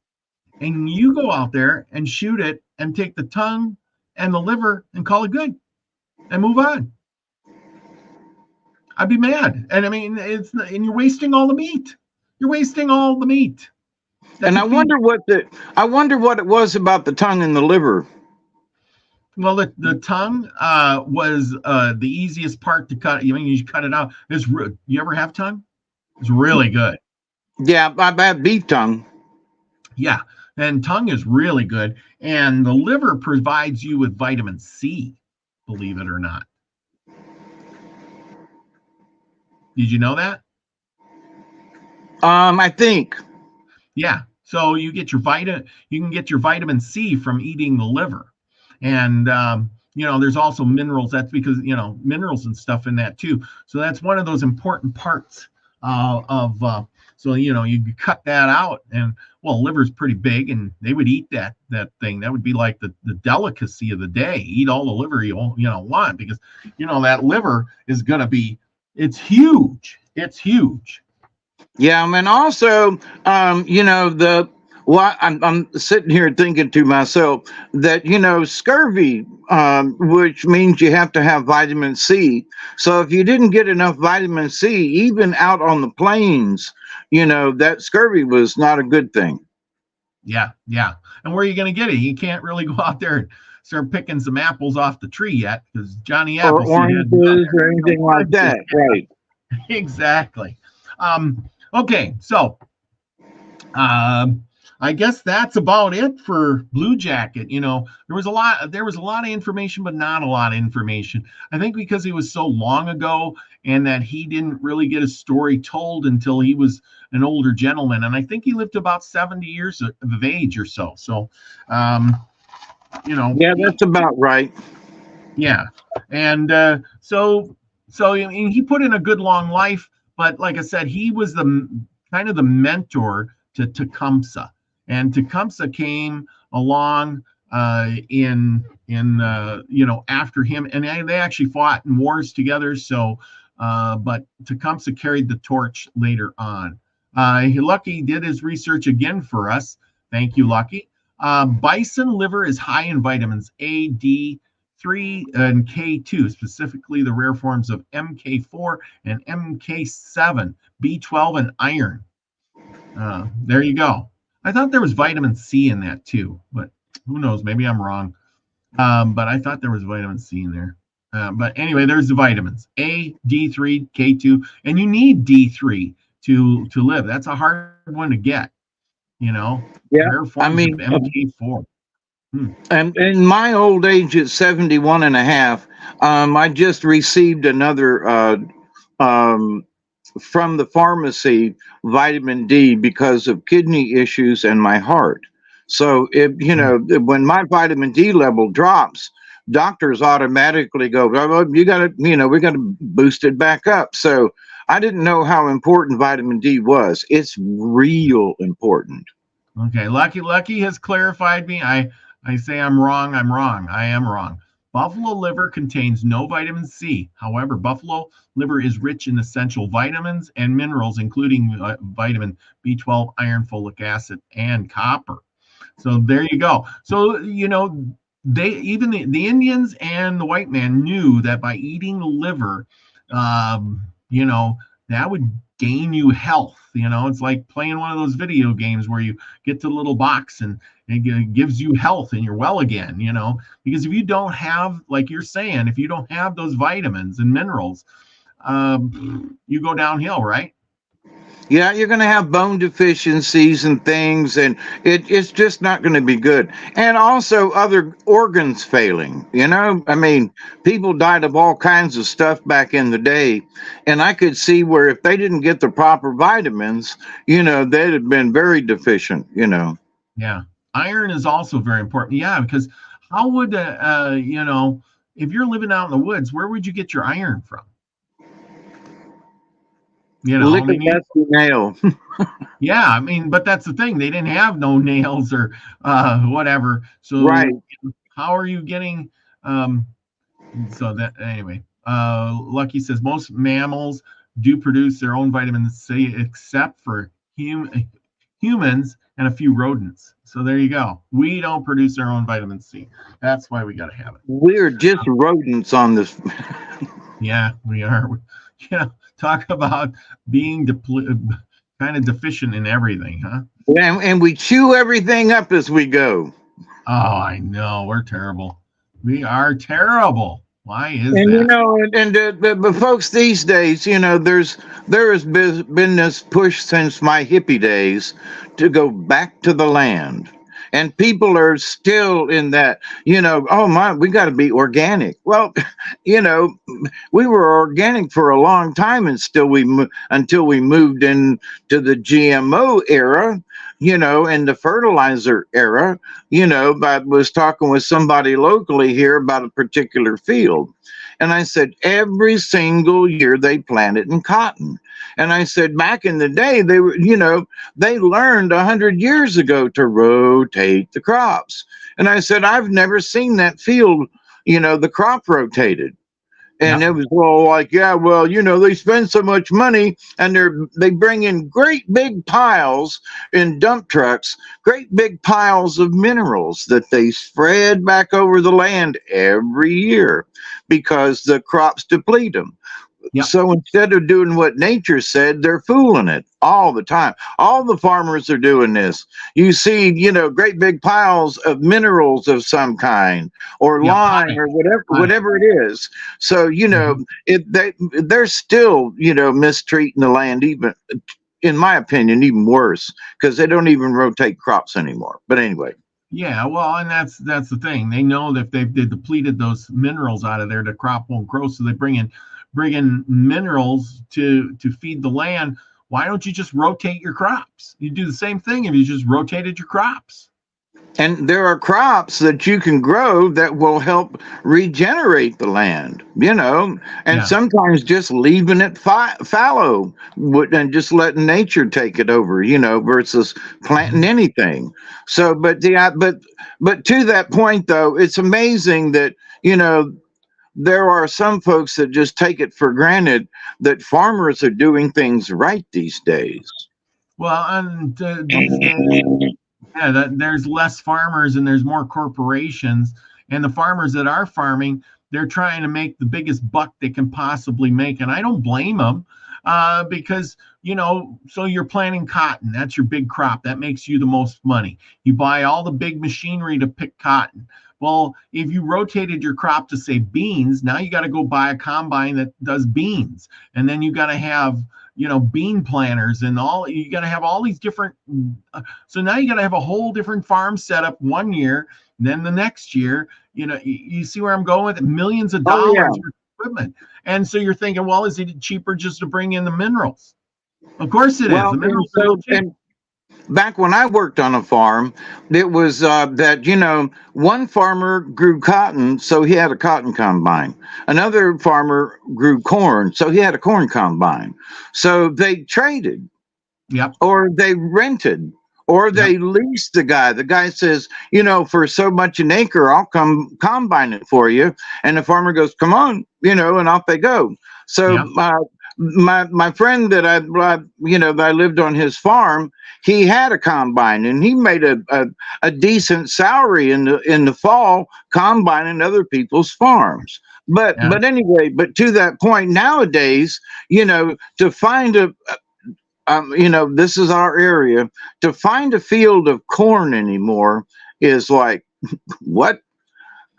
And you go out there and shoot it and take the tongue and the liver and call it good and move on. I'd be mad. And I mean, and you're wasting all the meat. You're wasting all the meat. And I wonder what it was about the tongue and the liver. Well, the tongue was the easiest part to cut. You cut it out. You ever have tongue? It's really good. Yeah, I've had beef tongue. Yeah, and tongue is really good. And the liver provides you with vitamin C, believe it or not. Did you know that? I think. Yeah. So you can get your vitamin C from eating the liver. And there's also minerals. That's because minerals and stuff in that too. So that's one of those important parts so you cut that out. And liver's pretty big, and they would eat that thing. That would be like the delicacy of the day. Eat all the liver you want, because that liver is gonna be, it's huge. It's huge. Yeah, and also, I'm sitting here thinking to myself that scurvy, which means you have to have vitamin C. So if you didn't get enough vitamin C, even out on the plains, that scurvy was not a good thing. Yeah, yeah. And where are you going to get it? You can't really go out there and start picking some apples off the tree yet, because Johnny Appleseed or oranges or anything like that, right? Exactly. Okay, so I guess that's about it for Blue Jacket. There was a lot of information, but not a lot of information. I think because it was so long ago, and that he didn't really get his story told until he was an older gentleman. And I think he lived about 70 years of age or so. So, yeah, that's about right. Yeah. And so he put in a good long life, but like I said, he was the kind of the mentor to Tecumseh. And Tecumseh came along after him, and they actually fought in wars together. So, but Tecumseh carried the torch later on. Lucky did his research again for us. Thank you, Lucky. Bison liver is high in vitamins A, D3, and K2, specifically the rare forms of MK4 and MK7, B12, and iron. There you go. I thought there was vitamin C in that too, but who knows? Maybe I'm wrong. But I thought there was vitamin C in there. But anyway, there's the vitamins A, D3, K2, and you need D3 to live. That's a hard one to get. Yeah, rare forms of MK4. And in my old age at 71 and a half, I just received another um, from the pharmacy vitamin D because of kidney issues and my heart. So if when my vitamin D level drops, doctors automatically go, "Oh, you got to, we got to boost it back up." So I didn't know how important vitamin D was. It's real important. Okay, Lucky has clarified me. I say I'm wrong. I'm wrong. I am wrong. Buffalo liver contains no vitamin C. However, buffalo liver is rich in essential vitamins and minerals, including vitamin B12, iron, folic acid, and copper. So there you go. So they even the Indians and the white man knew that by eating liver, that would gain you health. It's like playing one of those video games where you get to the little box and it gives you health and you're well again. Because if you don't have, like you're saying, if you don't have those vitamins and minerals, you go downhill, right? Yeah, you're going to have bone deficiencies and things, and it's just not going to be good. And also other organs failing. I mean, people died of all kinds of stuff back in the day, and I could see where if they didn't get the proper vitamins, they'd have been very deficient. Yeah, iron is also very important. Yeah, because how would if you're living out in the woods, where would you get your iron from? Lick I a mean, rusty nail. yeah, I mean, but that's the thing. They didn't have no nails or whatever. So Right. how are you getting so that anyway, Lucky says most mammals do produce their own vitamin C except for humans and a few rodents. So there you go. We don't produce our own vitamin C. That's why we got to have it. We're just rodents on this. Yeah, we are. Talk about being kind of deficient in everything, huh? And we chew everything up as we go. Oh, I know. We're terrible. We are terrible. Why is And that? but folks these days, there has been this push since my hippie days to go back to the land. And people are still in that, oh my, we got to be organic. Well, you know, we were organic for a long time, and until we moved into the GMO era, and the fertilizer era. I was talking with somebody locally here about a particular field. And I said, every single year they planted in cotton. And I said, back in the day, they learned 100 years ago to rotate the crops. And I said, I've never seen that field, the crop rotated. And Yep. it was all like, yeah, well, they spend so much money, and they bring in great big piles in dump trucks, great big piles of minerals that they spread back over the land every year because the crops deplete them. Yep. So instead of doing what nature said, they're fooling it all the time. All the farmers are doing this. You see, great big piles of minerals of some kind, or Yep. lime, or whatever it is. So they're still mistreating the land, even in my opinion, even worse, because they don't even rotate crops anymore. But anyway. Yeah, well, and that's the thing. They know that if they depleted those minerals out of there, the crop won't grow. So they bring in minerals to feed the land. Why don't you just rotate your crops? You do the same thing if you just rotated your crops. And there are crops that you can grow that will help regenerate the land, and Yeah. sometimes just leaving it fallow and just letting nature take it over, versus planting anything. So, but to that point though, it's amazing that, there are some folks that just take it for granted that farmers are doing things right these days. Well, and these days, yeah, there's less farmers and there's more corporations. And the farmers that are farming, they're trying to make the biggest buck they can possibly make. And I don't blame them because, so you're planting cotton. That's your big crop. That makes you the most money. You buy all the big machinery to pick cotton. Well, if you rotated your crop to say beans, now you got to go buy a combine that does beans. And then you got to have bean planters and all. You got to have all these different. So now you got to have a whole different farm setup one year. Then the next year, you see where I'm going with it? Millions of dollars for equipment. And so you're thinking, well, is it cheaper just to bring in the minerals? Of course it is. The minerals are so cheap. Back when I worked on a farm, it was that, one farmer grew cotton, so he had a cotton combine. Another farmer grew corn, so he had a corn combine. So they traded, or they rented, or they leased the guy. The guy says, for so much an acre, I'll come combine it for you. And the farmer goes, come on, and off they go. So my friend that I lived on his farm, he had a combine and he made a decent salary in the fall combining other people's farms. But anyway, to that point, nowadays, to find this is our area, to find a field of corn anymore is like, what?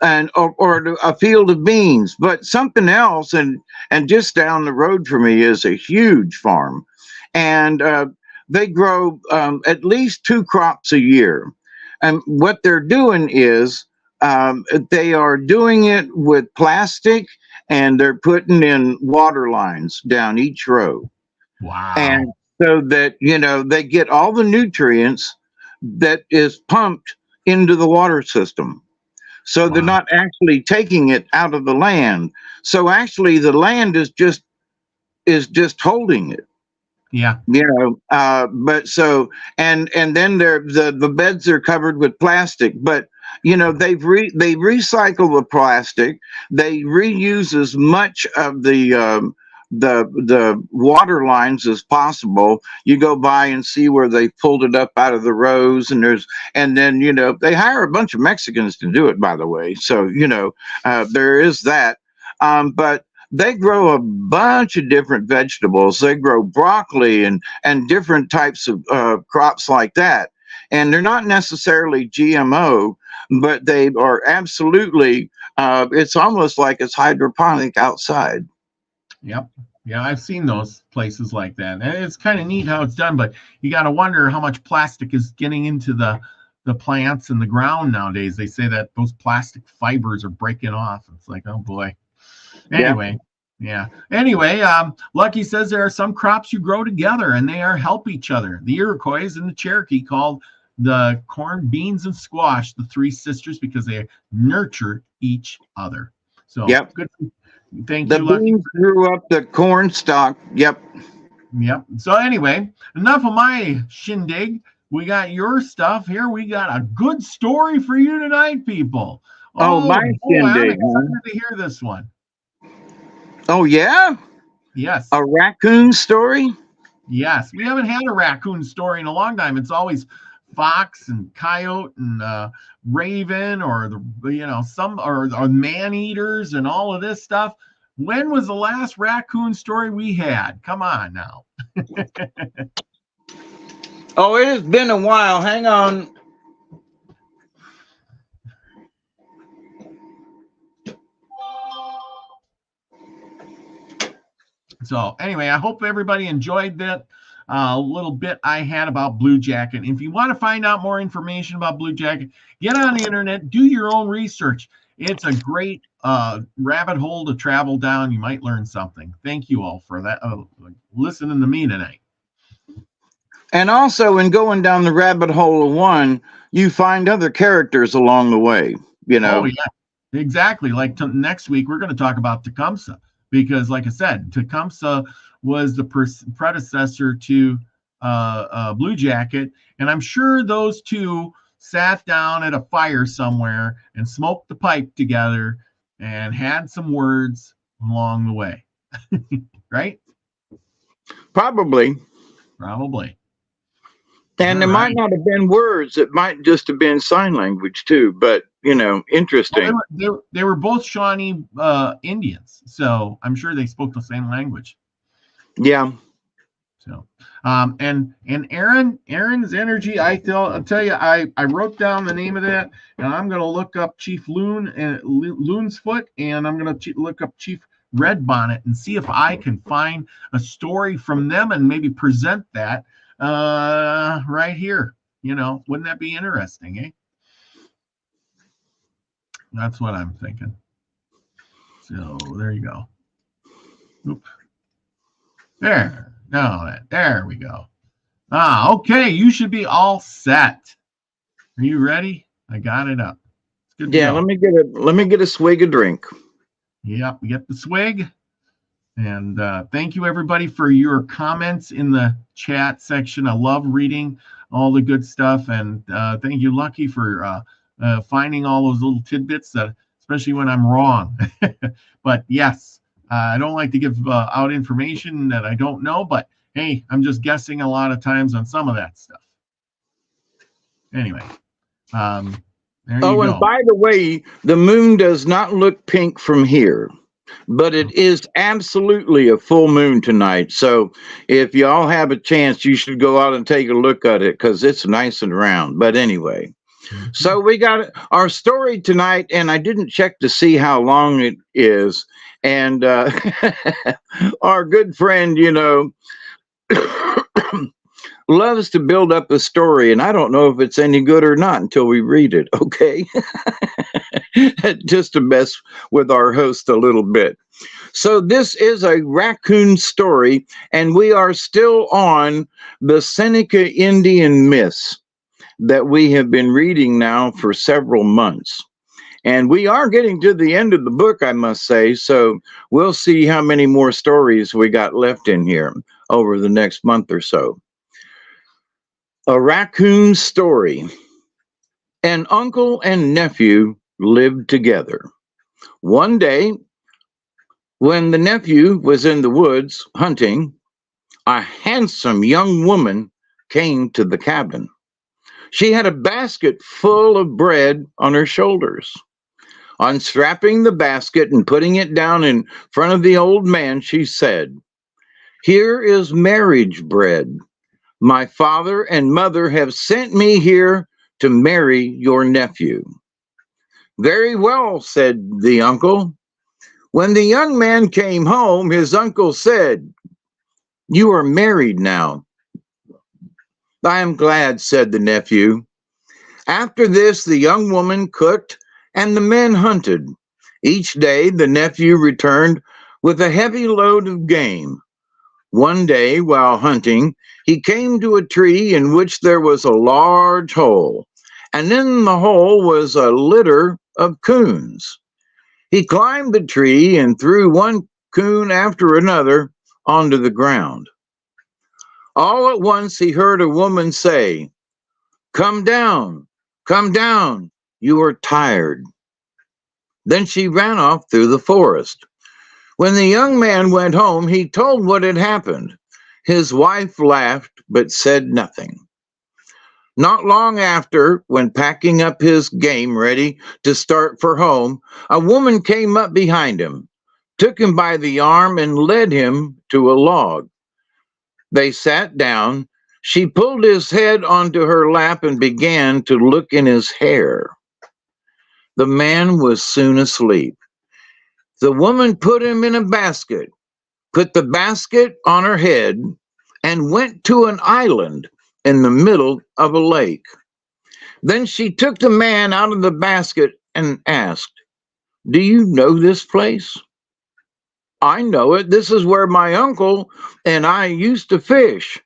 Or a field of beans, but something else, and just down the road for me is a huge farm, and they grow at least 2 crops a year. And what they're doing is they are doing it with plastic, and they're putting in water lines down each row. Wow! And so that they get all the nutrients that is pumped into the water system. So they're not actually taking it out of the land. So actually the land is just holding it. Yeah. But so, and then the beds are covered with plastic, but they recycle the plastic. They reuse as much of the water lines as possible. You go by and see where they pulled it up out of the rows, and then they hire a bunch of Mexicans to do it, by the way. So there is that. But they grow a bunch of different vegetables. They grow broccoli and different types of crops like that. And they're not necessarily GMO, but they are absolutely. It's almost like it's hydroponic outside. Yep. Yeah, I've seen those places like that. And it's kind of neat how it's done, but you got to wonder how much plastic is getting into the plants and the ground nowadays. They say that those plastic fibers are breaking off. It's like, oh boy. Anyway, Anyway, Lucky says there are some crops you grow together and they help each other. The Iroquois and the Cherokee called the corn, beans, and squash the 3 sisters because they nurture each other. So good. Thank you, Lucky. The beans grew up the corn stalk. Yep. So anyway, enough of my shindig. We got your stuff here. We got a good story for you tonight, people. My shindig. I'm excited to hear this one. Oh, yeah? Yes. A raccoon story? Yes. We haven't had a raccoon story in a long time. It's always fox and coyote and raven, or some or man eaters and all of this stuff. When was the last raccoon story we had? Come on now. Oh, it has been a while. Hang on. So anyway, I hope everybody enjoyed that little bit I had about Blue Jacket. If you want to find out more information about Blue Jacket, get on the internet, do your own research. It's a great rabbit hole to travel down. You might learn something. Thank you all for that. Listening to me tonight. And also, in going down the rabbit hole of one, you find other characters along the way. Oh yeah, exactly. Like next week, we're going to talk about Tecumseh, because, like I said, Tecumseh was the predecessor to Blue Jacket, and I'm sure those two sat down at a fire somewhere and smoked the pipe together and had some words along the way. Right? Probably. And it might not have been words. It might just have been sign language too, but interesting. Well, they were both Shawnee Indians, so I'm sure they spoke the same language. Yeah. So, and Aaron's energy. I'll tell you, I wrote down the name of that, and I'm going to look up Chief Loon and Loon's Foot, and I'm going to look up Chief Red Bonnet and see if I can find a story from them and maybe present that right here. Wouldn't that be interesting, eh? That's what I'm thinking. So there you go. Oop. There. No, there we go. Okay. You should be all set. Are you ready? I got it up. It's good. Yeah. Let me get a swig of drink. Yep. We get the swig. And thank you everybody for your comments in the chat section. I love reading all the good stuff. And thank you, Lucky, for finding all those little tidbits that, especially when I'm wrong. But yes, I don't like to give out information that I don't know, but hey, I'm just guessing a lot of times on some of that stuff. Anyway, there you go. And by the way, the moon does not look pink from here, but it is absolutely a full moon tonight. So if y'all have a chance, you should go out and take a look at it because it's nice and round. But anyway. So we got our story tonight, and I didn't check to see how long it is. And our good friend, loves to build up a story, and I don't know if it's any good or not until we read it, okay? Just to mess with our host a little bit. So this is a raccoon story, and we are still on the Seneca Indian myths that we have been reading now for several months. And we are getting to the end of the book, I must say, so we'll see how many more stories we got left in here over the next month or so. A raccoon story. An uncle and nephew lived together. One day, when the nephew was in the woods hunting, a handsome young woman came to the cabin. She had a basket full of bread on her shoulders. Unstrapping the basket and putting it down in front of the old man, she said, "Here is marriage bread. My father and mother have sent me here to marry your nephew." "Very well," said the uncle. When the young man came home, his uncle said, "You are married now." "I am glad," said the nephew. After this, the young woman cooked and the men hunted. Each day, the nephew returned with a heavy load of game. One day, while hunting, he came to a tree in which there was a large hole, and in the hole was a litter of coons. He climbed the tree and threw one coon after another onto the ground. All at once he heard a woman say, come down, you are tired." Then she ran off through the forest. When the young man went home, he told what had happened. His wife laughed, but said nothing. Not long after, when packing up his game ready to start for home, a woman came up behind him, took him by the arm, and led him to a log. They sat down. She pulled his head onto her lap and began to look in his hair. The man was soon asleep. The woman put him in a basket, put the basket on her head, and went to an island in the middle of a lake. Then she took the man out of the basket and asked, "Do you know this place?" "I know it. This is where my uncle and I used to fish."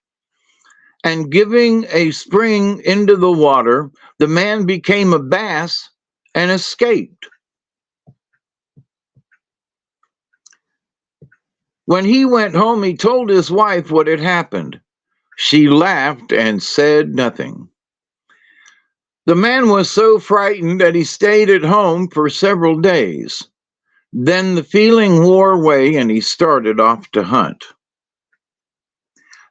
And giving a spring into the water, the man became a bass and escaped. When he went home, he told his wife what had happened. She laughed and said nothing. The man was so frightened that he stayed at home for several days. Then the feeling wore away and he started off to hunt.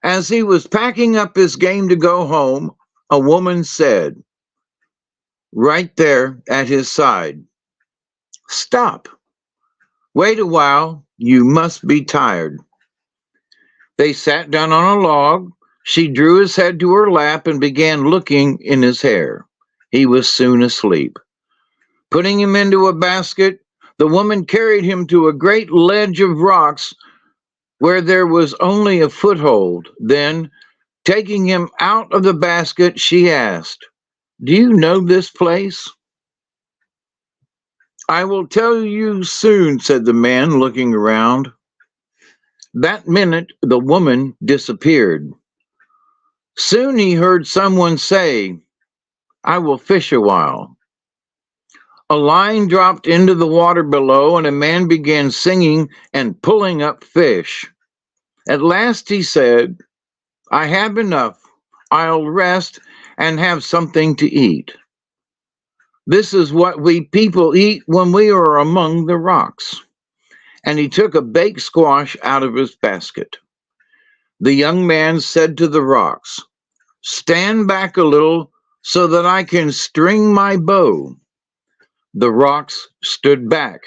As he was packing up his game to go home, a woman said, right there at his side, "Stop. Wait a while. You must be tired." They sat down on a log. She drew his head to her lap and began looking in his hair. He was soon asleep. Putting him into a basket, The woman carried him to a great ledge of rocks where there was only a foothold. Then, taking him out of the basket, she asked, "Do you know this place?" "I will tell you soon," said the man, looking around. That minute, the woman disappeared. Soon he heard someone say, "I will fish a while." A line dropped into the water below, and a man began singing and pulling up fish. At last he said, "I have enough. I'll rest and have something to eat." This is what we people eat when we are among the rocks. And he took a baked squash out of his basket. The young man said to the rocks, "Stand back a little so that I can string my bow." The rocks stood back.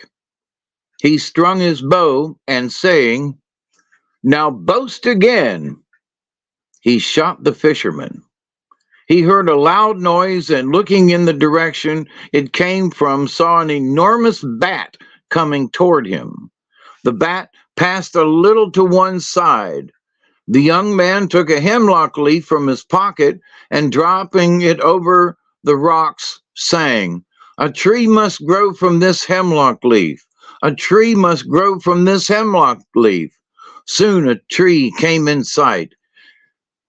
He strung his bow and saying, "Now boast again," he shot the fisherman. He heard a loud noise and looking in the direction it came from, saw an enormous bat coming toward him. The bat passed a little to one side. The young man took a hemlock leaf from his pocket and dropping it over the rocks sang, "A tree must grow from this hemlock leaf. A tree must grow from this hemlock leaf." Soon a tree came in sight.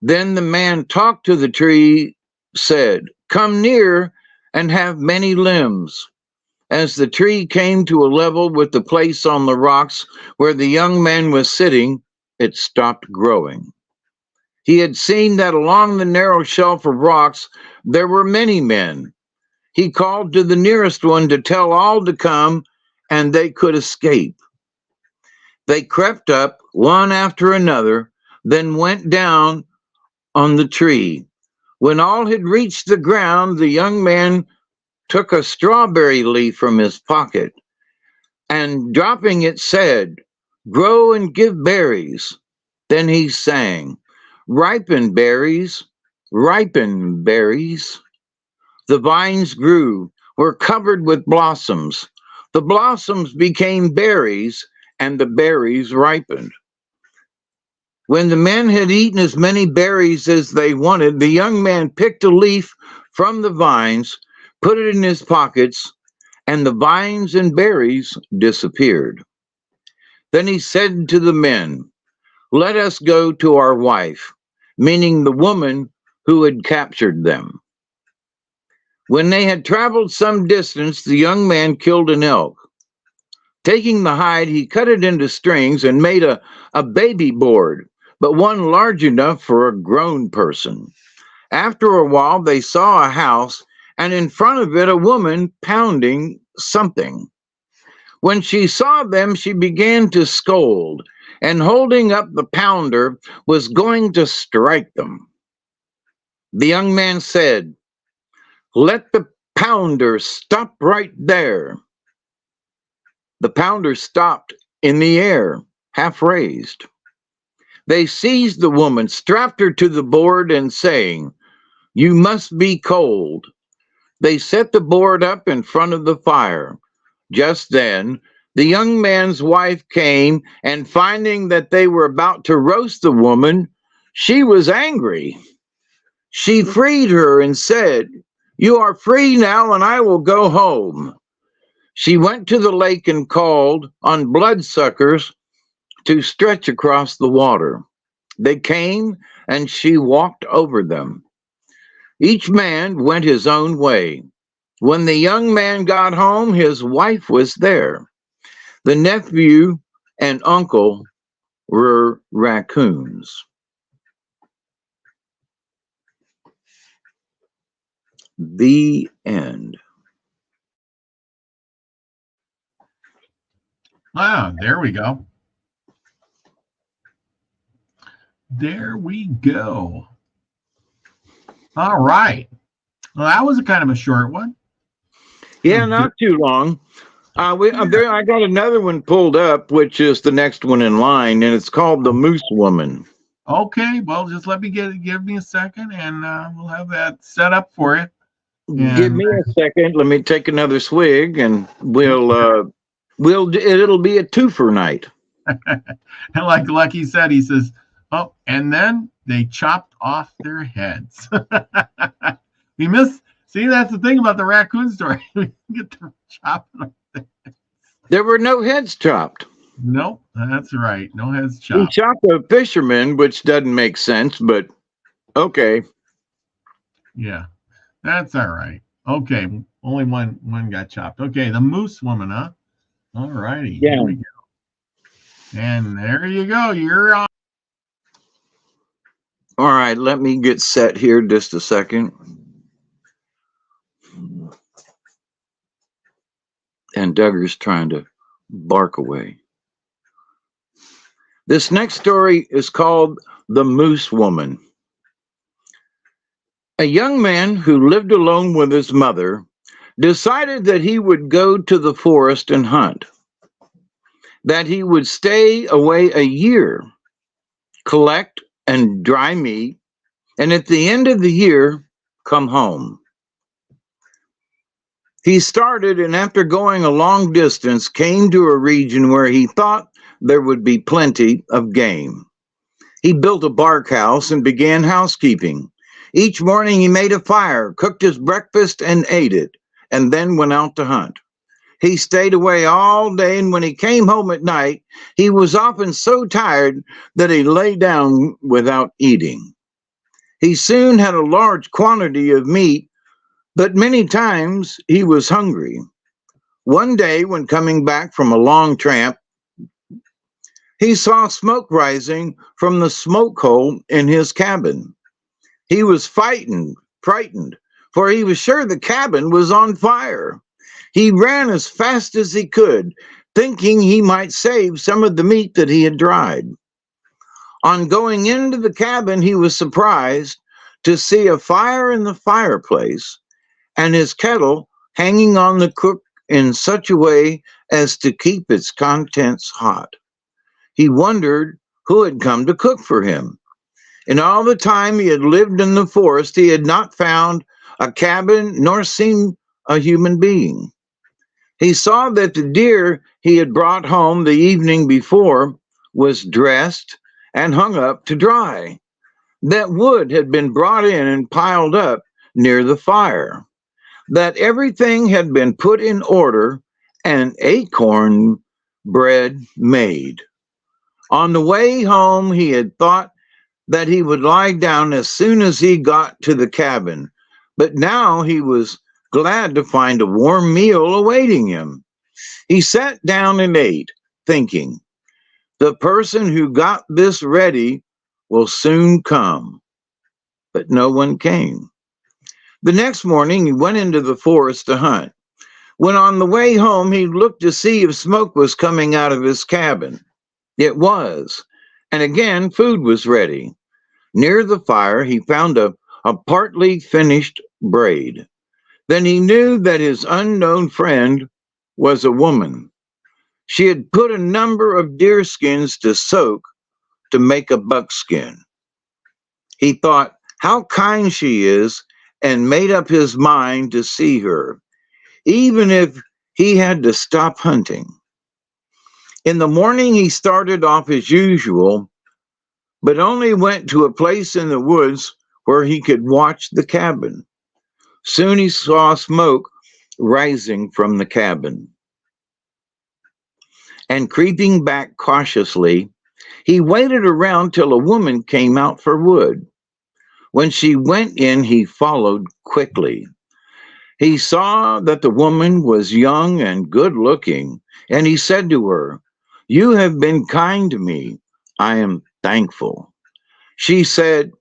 Then the man talked to the tree, said, "Come near and have many limbs." As the tree came to a level with the place on the rocks where the young man was sitting, it stopped growing. He had seen that along the narrow shelf of rocks there were many men. He called to the nearest one to tell all to come, and they could escape. They crept up one after another, then went down on the tree. When all had reached the ground, the young man took a strawberry leaf from his pocket and dropping it said, "Grow and give berries." Then he sang, "Ripen berries, ripen berries." The vines grew, were covered with blossoms. The blossoms became berries, and the berries ripened. When the men had eaten as many berries as they wanted, the young man picked a leaf from the vines, put it in his pockets, and the vines and berries disappeared. Then he said to the men, "Let us go to our wife," meaning the woman who had captured them. When they had traveled some distance, the young man killed an elk. Taking the hide, he cut it into strings and made a baby board, but one large enough for a grown person. After a while, they saw a house, and in front of it a woman pounding something. When she saw them, she began to scold, and holding up the pounder, was going to strike them. The young man said, "Let the pounder stop right there." The pounder stopped in the air, half raised. They seized the woman, strapped her to the board, and saying, "You must be cold." They set the board up in front of the fire. Just then, the young man's wife came, and finding that they were about to roast the woman, she was angry. She freed her and said, "You are free now, and I will go home." She went to the lake and called on bloodsuckers to stretch across the water. They came, and she walked over them. Each man went his own way. When the young man got home, his wife was there. The nephew and uncle were raccoons. The end. Ah, there we go. There we go. All right. Well, that was a kind of a short one. Yeah, not too long. I got another one pulled up, which is the next one in line, and it's called The Moose Woman. Okay, well, just let me give me a second, and we'll have that set up for it. Give me a second. Let me take another swig, and we'll It'll be a twofer night. And like Lucky said, he says, "Oh, and then they chopped off their heads." We miss. See, that's the thing about the raccoon story. We get to chop them. There were no heads chopped. Nope, that's right. No heads He chopped. chopped a fisherman, which doesn't make sense, but okay. Yeah, that's all right. Okay, only one got chopped. Okay, the moose woman, huh? All righty, Yeah. here we go. And there you go. You're on. All right, let me get set here just a second. And Duggar's trying to bark away. This next story is called The Moose Woman. A young man who lived alone with his mother decided that he would go to the forest and hunt, that he would stay away a year, collect and dry meat, and at the end of the year, come home. He started, and after going a long distance, came to a region where he thought there would be plenty of game. He built a bark house and began housekeeping. Each morning he made a fire, cooked his breakfast, and ate it, and then went out to hunt. He stayed away all day, and when he came home at night, he was often so tired that he lay down without eating. He soon had a large quantity of meat, but many times he was hungry. One day, when coming back from a long tramp, he saw smoke rising from the smoke hole in his cabin. He was frightened, for he was sure the cabin was on fire. He ran as fast as he could, thinking he might save some of the meat that he had dried. On going into the cabin, he was surprised to see a fire in the fireplace and his kettle hanging on the cook in such a way as to keep its contents hot. He wondered who had come to cook for him. In all the time he had lived in the forest, he had not found a cabin nor seen a human being. He saw that the deer he had brought home the evening before was dressed and hung up to dry. That wood had been brought in and piled up near the fire. That everything had been put in order and acorn bread made. On the way home, he had thought that he would lie down as soon as he got to the cabin, but now he was glad to find a warm meal awaiting him. He sat down and ate, thinking, the person who got this ready will soon come. But no one came. The next morning, he went into the forest to hunt. When on the way home, he looked to see if smoke was coming out of his cabin. It was, and again food was ready. Near the fire, he found a partly finished braid. Then he knew that his unknown friend was a woman. She had put a number of deer skins to soak to make a buckskin. He thought how kind she is and made up his mind to see her, even if he had to stop hunting. In the morning, he started off as usual, but only went to a place in the woods where he could watch the cabin. Soon he saw smoke rising from the cabin. And creeping back cautiously, he waited around till a woman came out for wood. When she went in, he followed quickly. He saw that the woman was young and good looking, and he said to her, "You have been kind to me. I am thankful." She said,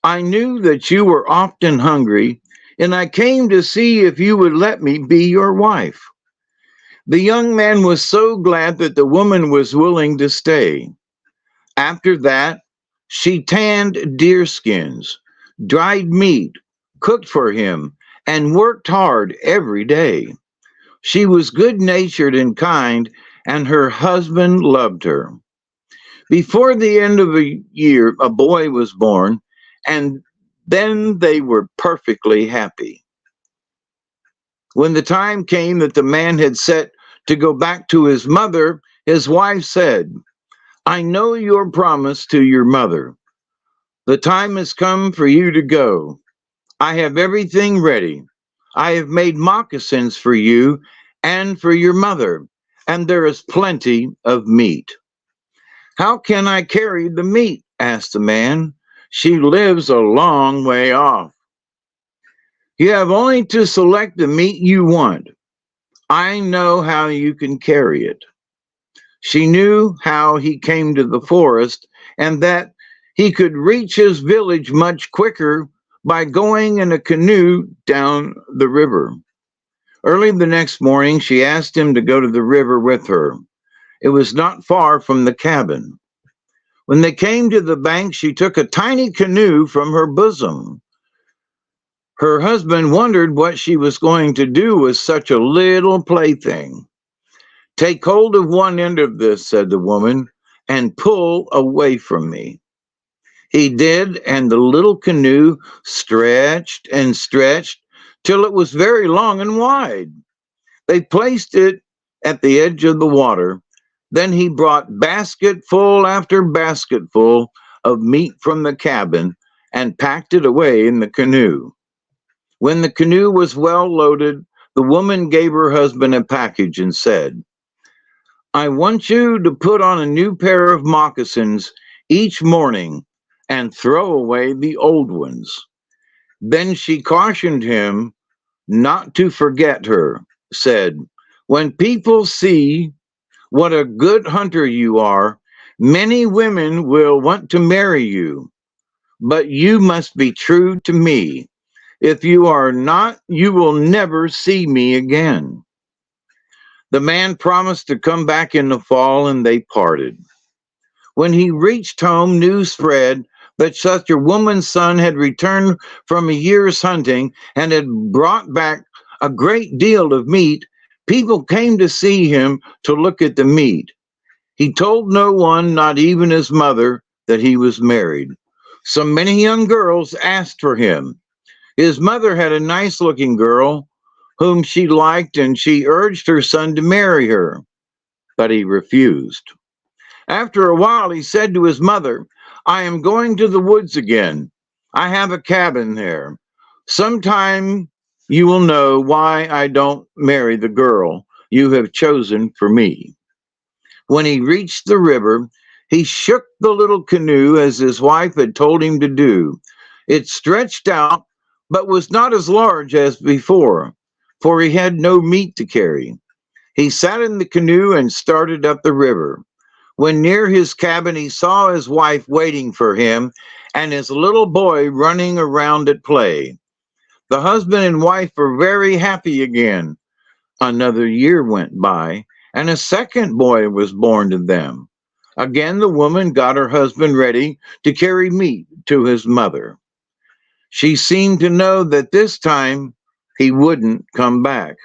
"I knew that you were often hungry, and I came to see if you would let me be your wife." The young man was so glad that the woman was willing to stay. After that, she tanned deer skins, dried meat, cooked for him, and worked hard every day. She was good-natured and kind, and her husband loved her. Before the end of a year, a boy was born, and then they were perfectly happy. When the time came that the man had set to go back to his mother, his wife said, "I know your promise to your mother. The time has come for you to go. I have everything ready. I have made moccasins for you and for your mother, and there is plenty of meat." "How can I carry the meat?" asked the man. "She lives a long way off." "You have only to select the meat you want. I know how you can carry it." She knew how he came to the forest and that he could reach his village much quicker by going in a canoe down the river. Early the next morning, she asked him to go to the river with her. It was not far from the cabin. When they came to the bank, she took a tiny canoe from her bosom. Her husband wondered what she was going to do with such a little plaything. "Take hold of one end of this," said the woman, "and pull away from me." He did, and the little canoe stretched and stretched till it was very long and wide. They placed it at the edge of the water. Then he brought basketful after basketful of meat from the cabin and packed it away in the canoe. When the canoe was well loaded, the woman gave her husband a package and said, "I want you to put on a new pair of moccasins each morning and throw away the old ones." Then she cautioned him not to forget her, said, "When people see what a good hunter you are, many women will want to marry you, but you must be true to me. If you are not, you will never see me again." The man promised to come back in the fall, and they parted. When he reached home, news spread that such a woman's son had returned from a year's hunting and had brought back a great deal of meat. People came to see him to look at the meat. He told no one, not even his mother, that he was married. So many young girls asked for him. His mother had a nice-looking girl whom she liked, and she urged her son to marry her, but he refused. After a while, he said to his mother, "I am going to the woods again. I have a cabin there. Sometime you will know why I don't marry the girl you have chosen for me." When he reached the river, he shook the little canoe as his wife had told him to do. It stretched out, but was not as large as before, for he had no meat to carry. He sat in the canoe and started up the river. When near his cabin, he saw his wife waiting for him and his little boy running around at play. The husband and wife were very happy again. Another year went by, and a second boy was born to them. Again, the woman got her husband ready to carry meat to his mother. She seemed to know that this time he wouldn't come back.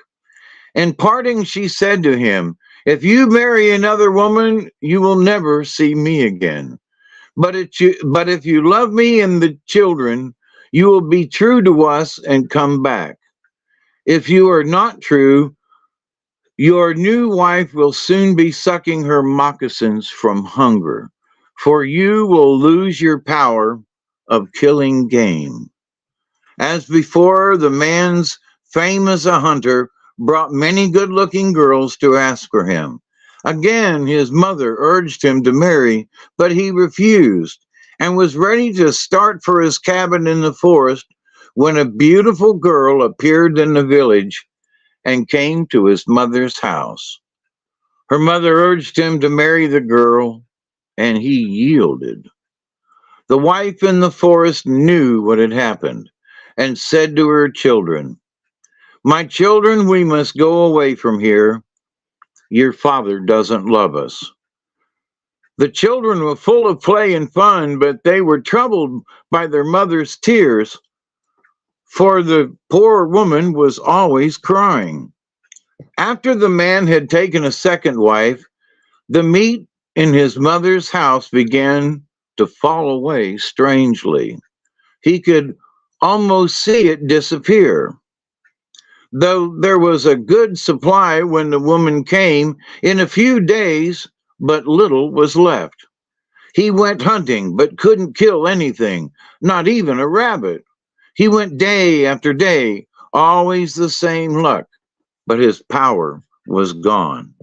In parting, she said to him, "If you marry another woman, you will never see me again. But if you love me and the children, you will be true to us and come back. If you are not true, your new wife will soon be sucking her moccasins from hunger, for you will lose your power of killing game." As before, the man's fame as a hunter brought many good-looking girls to ask for him. Again, his mother urged him to marry, but he refused and was ready to start for his cabin in the forest when a beautiful girl appeared in the village and came to his mother's house. Her mother urged him to marry the girl, and he yielded. The wife in the forest knew what had happened and said to her children, "My children, we must go away from here. Your father doesn't love us." The children were full of play and fun, but they were troubled by their mother's tears, for the poor woman was always crying. After the man had taken a second wife, the meat in his mother's house began to fall away strangely. He could almost see it disappear. Though there was a good supply when the woman came, in a few days, but little was left. He went hunting, but couldn't kill anything, not even a rabbit. He went day after day, always the same luck, but his power was gone.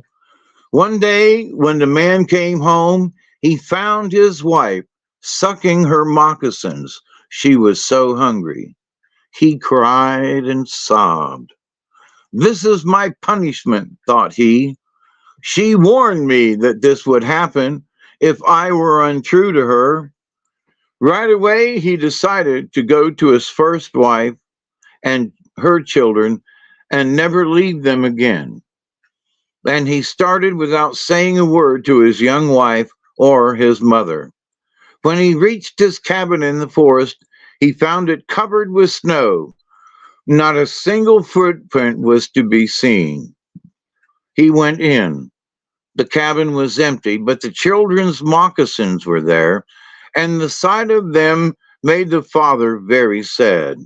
One day, when the man came home, he found his wife sucking her moccasins. She was so hungry. He cried and sobbed. This is my punishment, thought he. She warned me that this would happen if I were untrue to her. Right away, he decided to go to his first wife and her children and never leave them again. And he started without saying a word to his young wife or his mother. When he reached his cabin in the forest, he found it covered with snow. Not a single footprint was to be seen. He went in. The cabin was empty, but the children's moccasins were there, and the sight of them made the father very sad.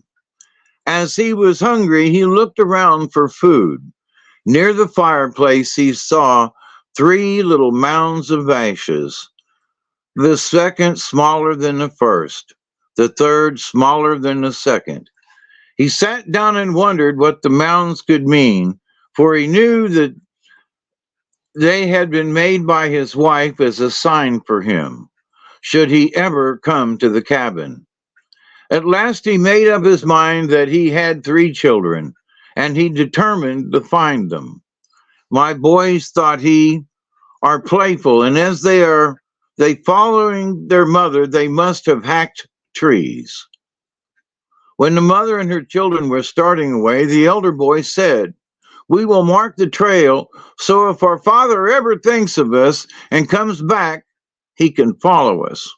As he was hungry, he looked around for food. Near the fireplace, he saw 3 little mounds of ashes, the second smaller than the first, the third smaller than the second. He sat down and wondered what the mounds could mean, for he knew that they had been made by his wife as a sign for him, should he ever come to the cabin. At last he made up his mind that he had 3 children, and he determined to find them. My boys, thought he, are playful, and as they following their mother, they must have hacked trees. When the mother and her children were starting away, the elder boy said, we will mark the trail, so if our father ever thinks of us and comes back, he can follow us.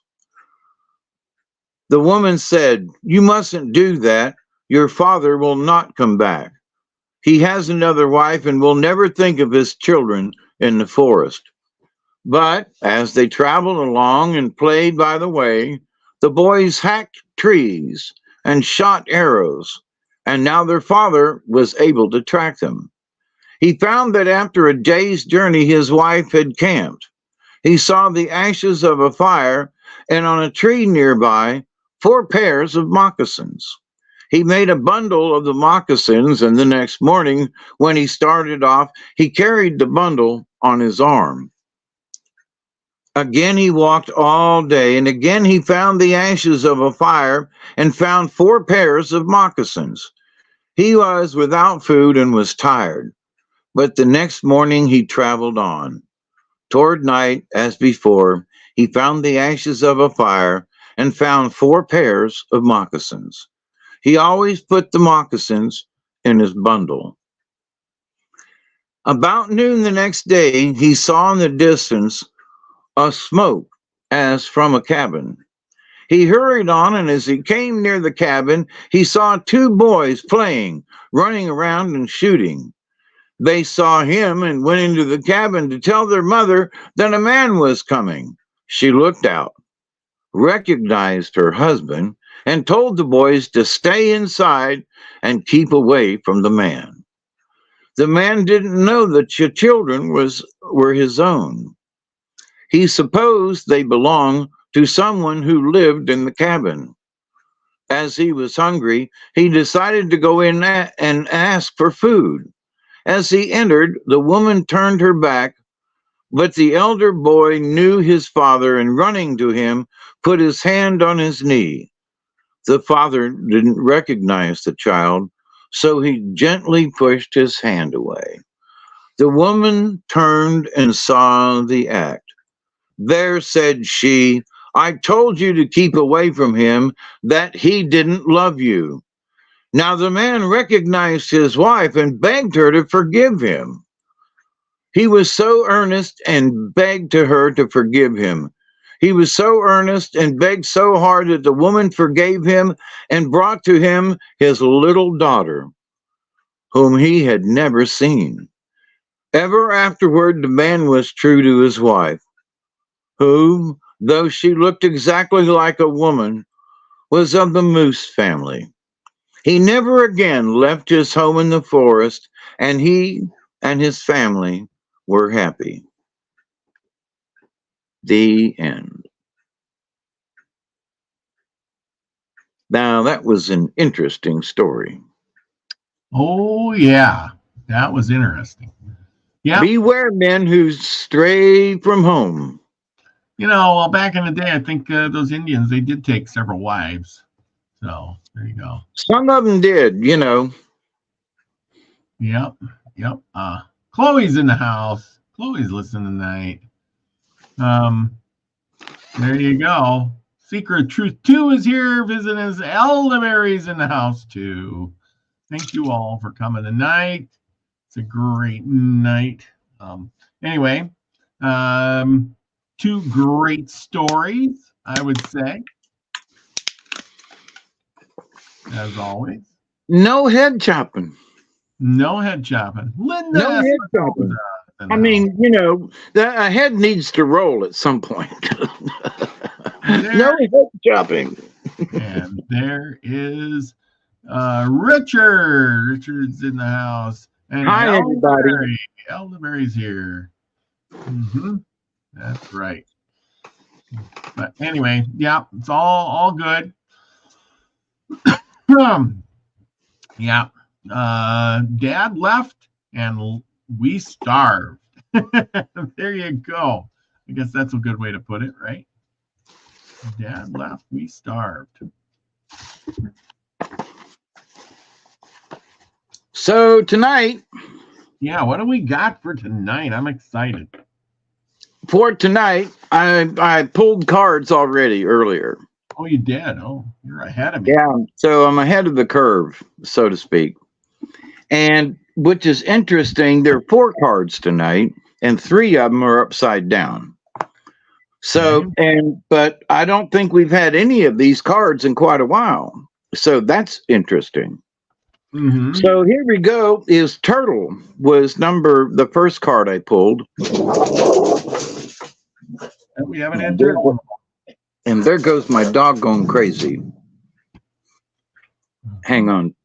The woman said, you mustn't do that. Your father will not come back. He has another wife and will never think of his children in the forest. But as they traveled along and played by the way, the boys hacked trees and shot arrows, and now their father was able to track them. He found that after a day's journey, his wife had camped. He saw the ashes of a fire, and on a tree nearby, 4 pairs of moccasins. He made a bundle of the moccasins, and the next morning, when he started off, he carried the bundle on his arm. Again he walked all day, and again he found the ashes of a fire and found 4 pairs of moccasins. He was without food and was tired, but the next morning he traveled on. Toward night, as before, he found the ashes of a fire and found 4 pairs of moccasins. He always put the moccasins in his bundle. About noon the next day, he saw in the distance a smoke as from a cabin. He hurried on, and as he came near the cabin, he saw 2 boys playing, running around and shooting. They saw him and went into the cabin to tell their mother that a man was coming. She looked out, recognized her husband, and told the boys to stay inside and keep away from the man. The man didn't know that the children were his own. He supposed they belonged to someone who lived in the cabin. As he was hungry, he decided to go in and ask for food. As he entered, the woman turned her back, but the elder boy knew his father, and running to him, put his hand on his knee. The father didn't recognize the child, so he gently pushed his hand away. The woman turned and saw the act. There, said she, I told you to keep away from him, that he didn't love you. Now the man recognized his wife and begged her to forgive him. He was so earnest and begged to her to forgive him. He was so earnest and begged so hard that the woman forgave him and brought to him his little daughter, whom he had never seen. Ever afterward, the man was true to his wife, who, though she looked exactly like a woman, was of the moose family. He never again left his home in the forest, and he and his family were happy. The end. Now, that was an interesting story. Oh, yeah. That was interesting. Yeah. Beware men who stray from home. You know, well, back in the day, I think those Indians, they did take several wives. So there you go. Some of them did, you know. Yep. Yep. Chloe's in the house. Chloe's listening tonight. There you go. Secret Truth 2 is here. Visiting us. Elderberry's in the house too. Thank you all for coming tonight. It's a great night. Anyway, two great stories, I would say, as always. No head chopping. No head chopping. Linda. No head chopping. I mean, you know, a head needs to roll at some point. No head chopping. And there is Richard. Richard's in the house. And hi, everybody. Elderberry's here. That's right. But anyway, yeah, it's all good. Yeah. Dad left and we starved. There you go. I guess that's a good way to put it, right? Dad left, we starved. So tonight. Yeah, what do we got for tonight? I'm excited. For tonight, I pulled cards already earlier. Oh, you did? Oh, you're ahead of me. Yeah, so I'm ahead of the curve, so to speak. And which is interesting, there are 4 cards tonight, and 3 of them are upside down. So, but I don't think we've had any of these cards in quite a while. So that's interesting. So here we go. Is Turtle was the first card I pulled. We haven't had Turtle. And there goes my dog going crazy. Hang on.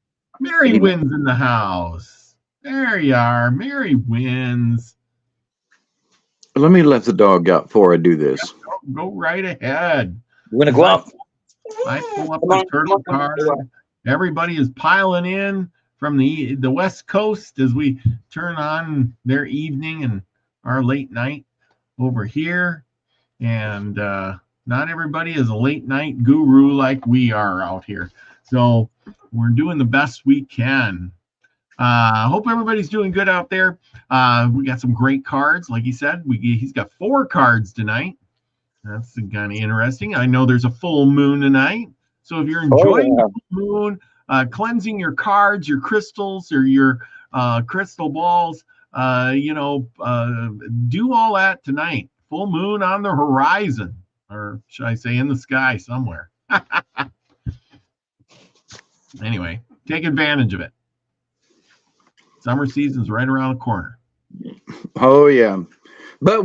Mary wins in the house. There you are. Mary wins. Let me let the dog out before I do this. Go right ahead. You want to go up? I pull up the Turtle card. Everybody is piling in from the West Coast as we turn on their evening and our late night over here. And not everybody is a late night guru like we are out here. So we're doing the best we can. I hope everybody's doing good out there. We got some great cards. Like he said, he's got 4 cards tonight. That's kind of interesting. I know there's a full moon tonight. So if you're enjoying the full moon, cleansing your cards, your crystals, or your crystal balls, do all that tonight. Full moon on the horizon, or should I say in the sky somewhere. Anyway, take advantage of it. Summer season's right around the corner. Oh yeah, but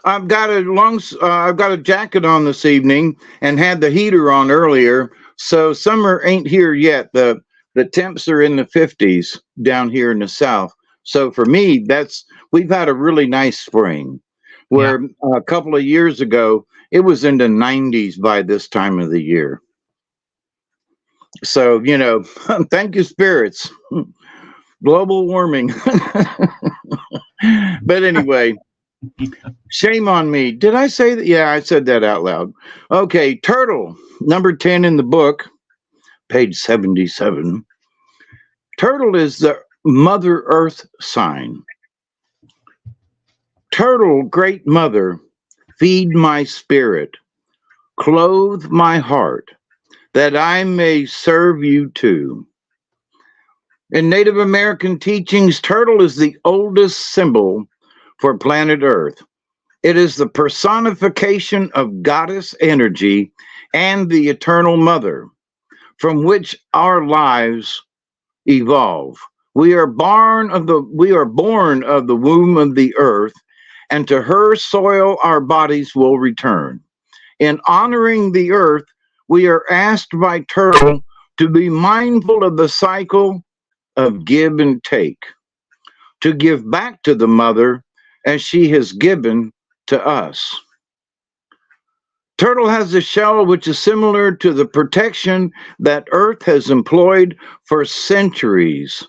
I've got a jacket on this evening and had the heater on earlier, so summer ain't here yet. The temps are in the 50s down here in the south. So for me, we've had a really nice spring. Where a couple of years ago it was in the 90s by this time of the year. So thank you, spirits. Global warming. But anyway, shame on me. Did I say that? Yeah, I said that out loud. Okay, Turtle, number 10 in the book, page 77. Turtle is the Mother Earth sign. Turtle, great mother, feed my spirit, clothe my heart, that I may serve you too. In Native American teachings, turtle is the oldest symbol for planet Earth. It is the personification of goddess energy and the eternal mother, from which our lives evolve. We are born of the womb of the earth, and to her soil our bodies will return. In honoring the earth, we are asked by Turtle to be mindful of the cycle of give and take, to give back to the mother as she has given to us. Turtle has a shell which is similar to the protection that Earth has employed for centuries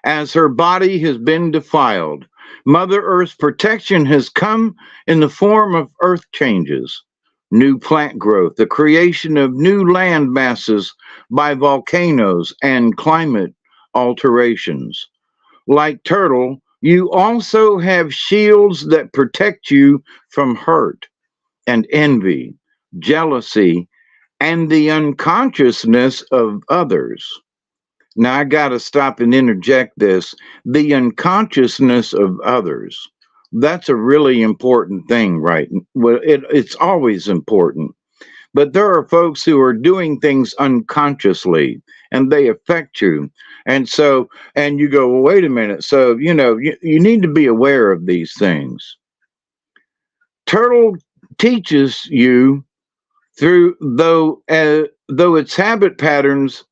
as her body has been defiled. Mother Earth's protection has come in the form of earth changes, new plant growth, the creation of new land masses by volcanoes, and climate alterations. Like Turtle, you also have shields that protect you from hurt and envy, jealousy, and the unconsciousness of others. Now, I got to stop and interject this. The unconsciousness of others. That's a really important thing, right? Well, it's always important. But there are folks who are doing things unconsciously and they affect you. And so, and you go, well, wait a minute. So, you need to be aware of these things. Turtle teaches you through its habit patterns,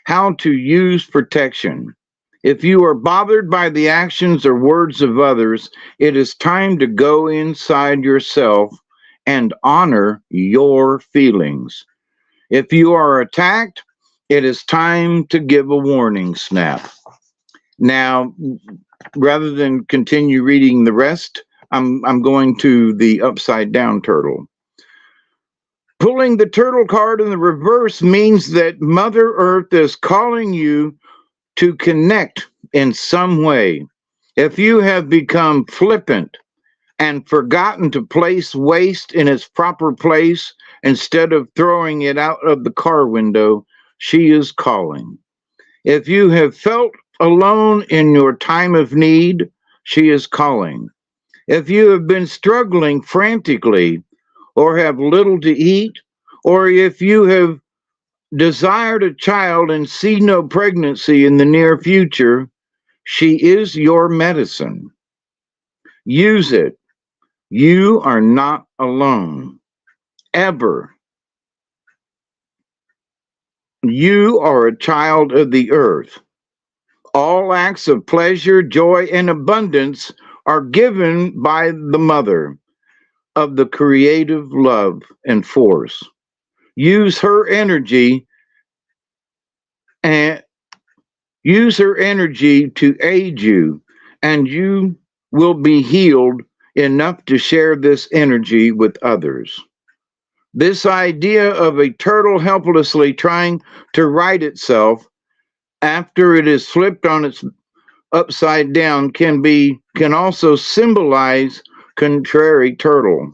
how to use protection. If you are bothered by the actions or words of others, it is time to go inside yourself and honor your feelings. If you are attacked, it is time to give a warning snap. Now, rather than continue reading the rest, I'm going to the upside down turtle. Pulling the turtle card in the reverse means that Mother Earth is calling you to connect in some way. If you have become flippant and forgotten to place waste in its proper place instead of throwing it out of the car window, she is calling. If you have felt alone in your time of need, she is calling. If you have been struggling frantically or have little to eat, or if you have desired a child and see no pregnancy in the near future, she is your medicine. Use it. You are not alone. Ever. You are a child of the earth. All acts of pleasure, joy, and abundance are given by the mother of the creative love and force. Use her energy to aid you, and you will be healed enough to share this energy with others. This idea of a turtle helplessly trying to right itself after it is flipped on its upside down can also symbolize contrary turtle.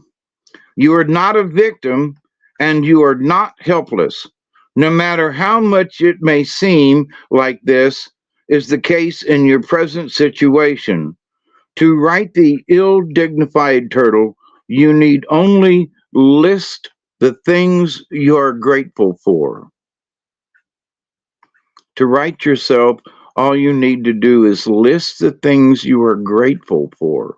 You are not a victim and you are not helpless. No matter how much it may seem like this is the case in your present situation. To right the ill-dignified turtle, you need only list the things you are grateful for. To right yourself, all you need to do is list the things you are grateful for.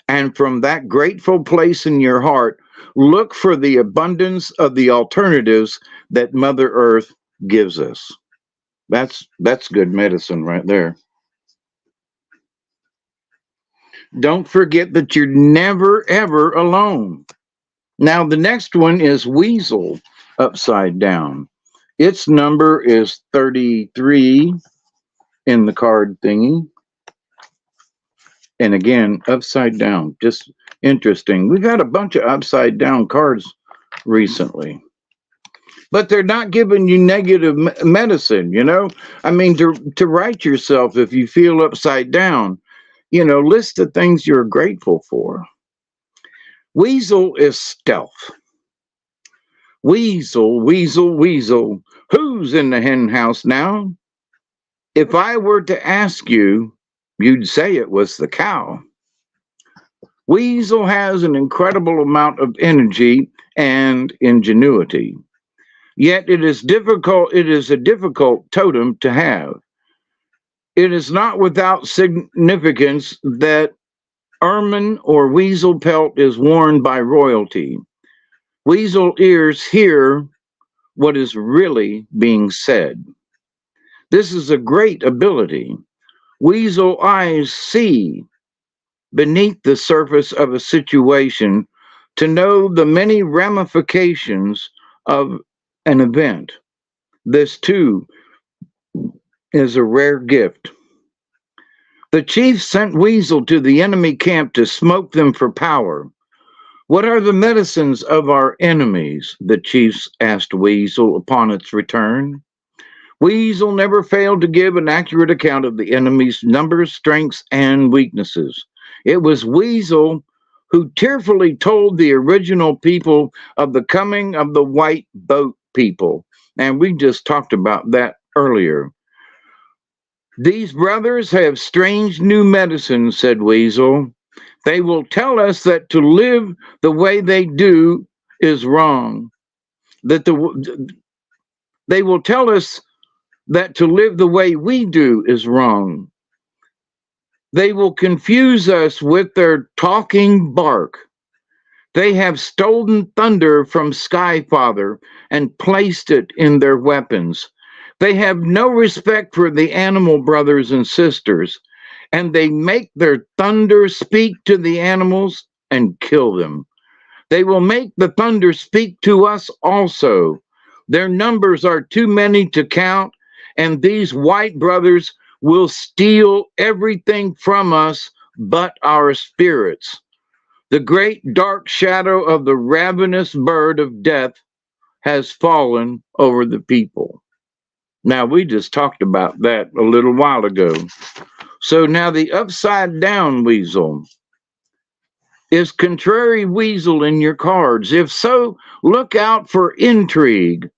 And from that grateful place in your heart, look for the abundance of the alternatives that Mother Earth gives us. That's good medicine right there. Don't forget that you're never, ever alone. Now, the next one is Weasel upside down. Its number is 33 in the card thingy. And again, upside down, just interesting. We've had a bunch of upside down cards recently, but they're not giving you negative medicine, I mean, to right yourself if you feel upside down, list the things you're grateful for. Weasel is stealth. Weasel, weasel, weasel, who's in the hen house now? If I were to ask you, you'd say it was the cow. Weasel has an incredible amount of energy and ingenuity. Yet it is a difficult totem to have. It is not without significance that ermine or weasel pelt is worn by royalty. Weasel ears hear what is really being said. This is a great ability. Weasel eyes see beneath the surface of a situation to know the many ramifications of an event. This too is a rare gift. The chief sent Weasel to the enemy camp to smoke them for power. What are the medicines of our enemies? The chiefs asked Weasel upon its return. Weasel never failed to give an accurate account of the enemy's numbers, strengths, and weaknesses. It was Weasel who tearfully told the original people of the coming of the white boat people. And we just talked about that earlier. These brothers have strange new medicines, said Weasel. They will tell us that to live the way they do is wrong. They will tell us that to live the way we do is wrong. They will confuse us with their talking bark. They have stolen thunder from Skyfather and placed it in their weapons. They have no respect for the animal brothers and sisters, and they make their thunder speak to the animals and kill them. They will make the thunder speak to us also. Their numbers are too many to count, and these white brothers will steal everything from us but our spirits. The great dark shadow of the ravenous bird of death has fallen over the people. Now, we just talked about that a little while ago. So now the upside down weasel. Is contrary weasel in your cards? If so, look out for intrigue.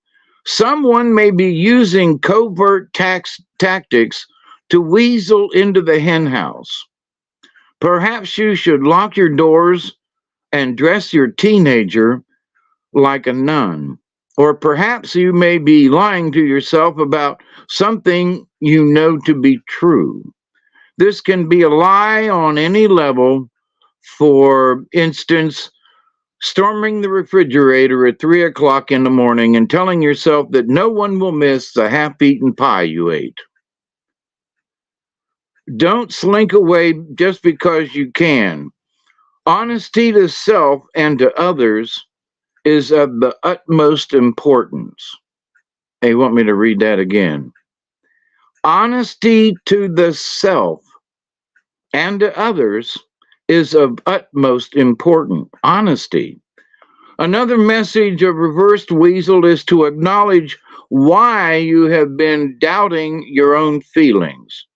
Someone may be using covert tactics to weasel into the henhouse. Perhaps you should lock your doors and dress your teenager like a nun. Or perhaps you may be lying to yourself about something you know to be true. This can be a lie on any level. For instance, storming the refrigerator at 3 o'clock in the morning and telling yourself that no one will miss the half-eaten pie you ate. Don't slink away just because you can. Honesty to self and to others is of the utmost importance. Hey, you want me to read that again? Honesty to the self and to others is of utmost importance. Honesty. Another message of reversed weasel is to acknowledge why you have been doubting your own feelings.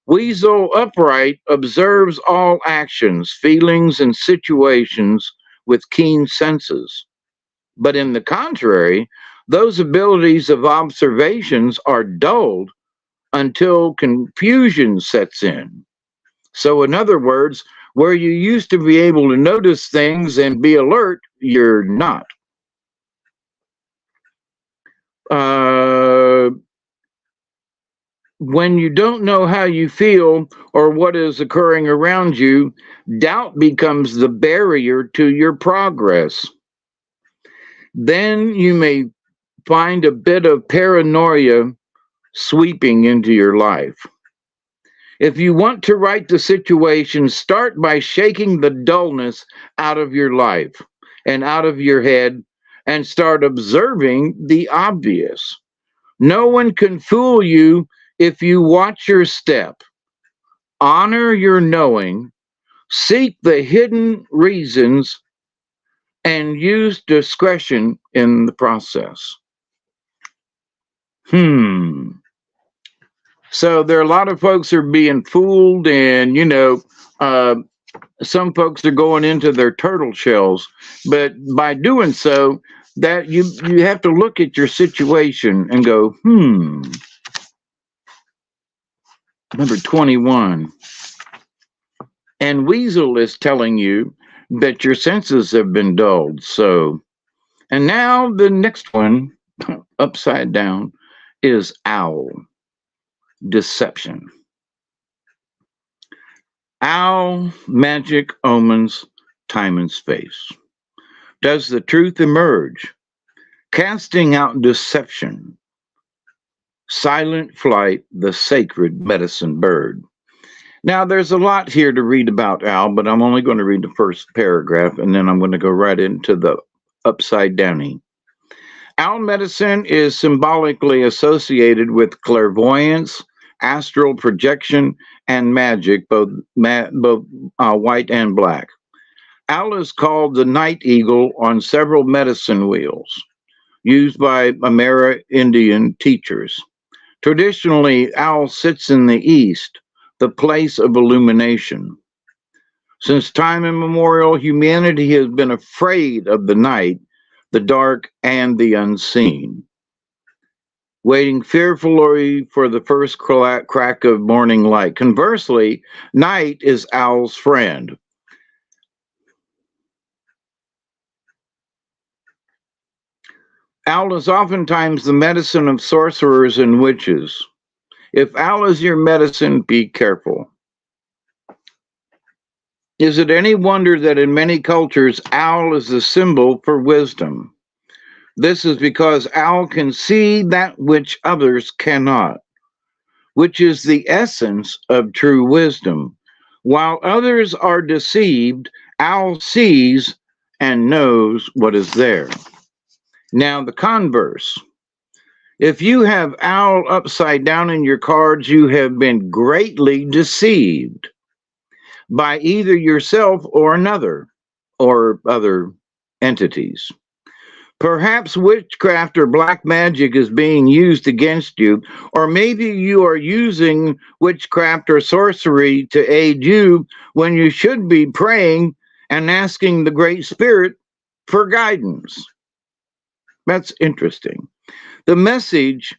Weasel upright observes all actions, feelings, and situations with keen senses. But in the contrary, those abilities of observations are dulled until confusion sets in. So, in other words, where you used to be able to notice things and be alert, you're not. When you don't know how you feel or what is occurring around you, doubt becomes the barrier to your progress. Then you may find a bit of paranoia sweeping into your life. If you want to right the situation, start by shaking the dullness out of your life and out of your head and start observing the obvious. No one can fool you if you watch your step. Honor your knowing, seek the hidden reasons, and use discretion in the process. So there are a lot of folks are being fooled, and some folks are going into their turtle shells. But by doing so, that you have to look at your situation and go, Number 21. And Weasel is telling you that your senses have been dulled. So, and now the next one, upside down, is Owl. Deception. Owl, magic, omens, time and space. does the truth emerge, casting out deception. Silent flight, the sacred medicine bird. Now, there's a lot here to read about owl, but I'm only going to read the first paragraph, and then I'm going to go right into the upside downing. Owl medicine is symbolically associated with clairvoyance, astral projection, and magic, both white and black. Owl is called the night eagle on several medicine wheels used by Amerindian teachers. Traditionally, owl sits in the east, the place of illumination. Since time immemorial, humanity has been afraid of the night, the dark, and the unseen, waiting fearfully for the first crack of morning light. Conversely, night is owl's friend. Owl is oftentimes the medicine of sorcerers and witches. If owl is your medicine, be careful. Is it any wonder that in many cultures, owl is the symbol for wisdom? This is because owl can see that which others cannot, which is the essence of true wisdom. While others are deceived, owl sees and knows what is there. Now, the converse. If you have owl upside down in your cards, you have been greatly deceived by either yourself or another or other entities. Perhaps witchcraft or black magic is being used against you, or maybe you are using witchcraft or sorcery to aid you when you should be praying and asking the Great Spirit for guidance. That's interesting. The message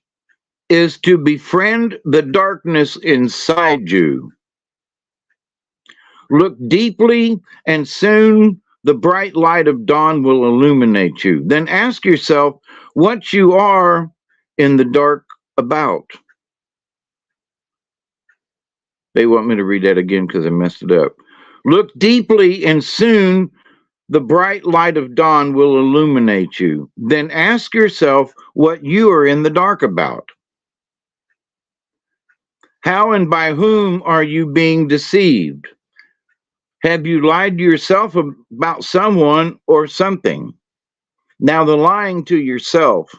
is to befriend the darkness inside you. Look deeply, and soon the bright light of dawn will illuminate you. Then ask yourself what you are in the dark about. They want me to read that again because I messed it up. Look deeply, and soon the bright light of dawn will illuminate you. Then ask yourself what you are in the dark about. How and by whom are you being deceived? Have you lied to yourself about someone or something? Now, the lying to yourself.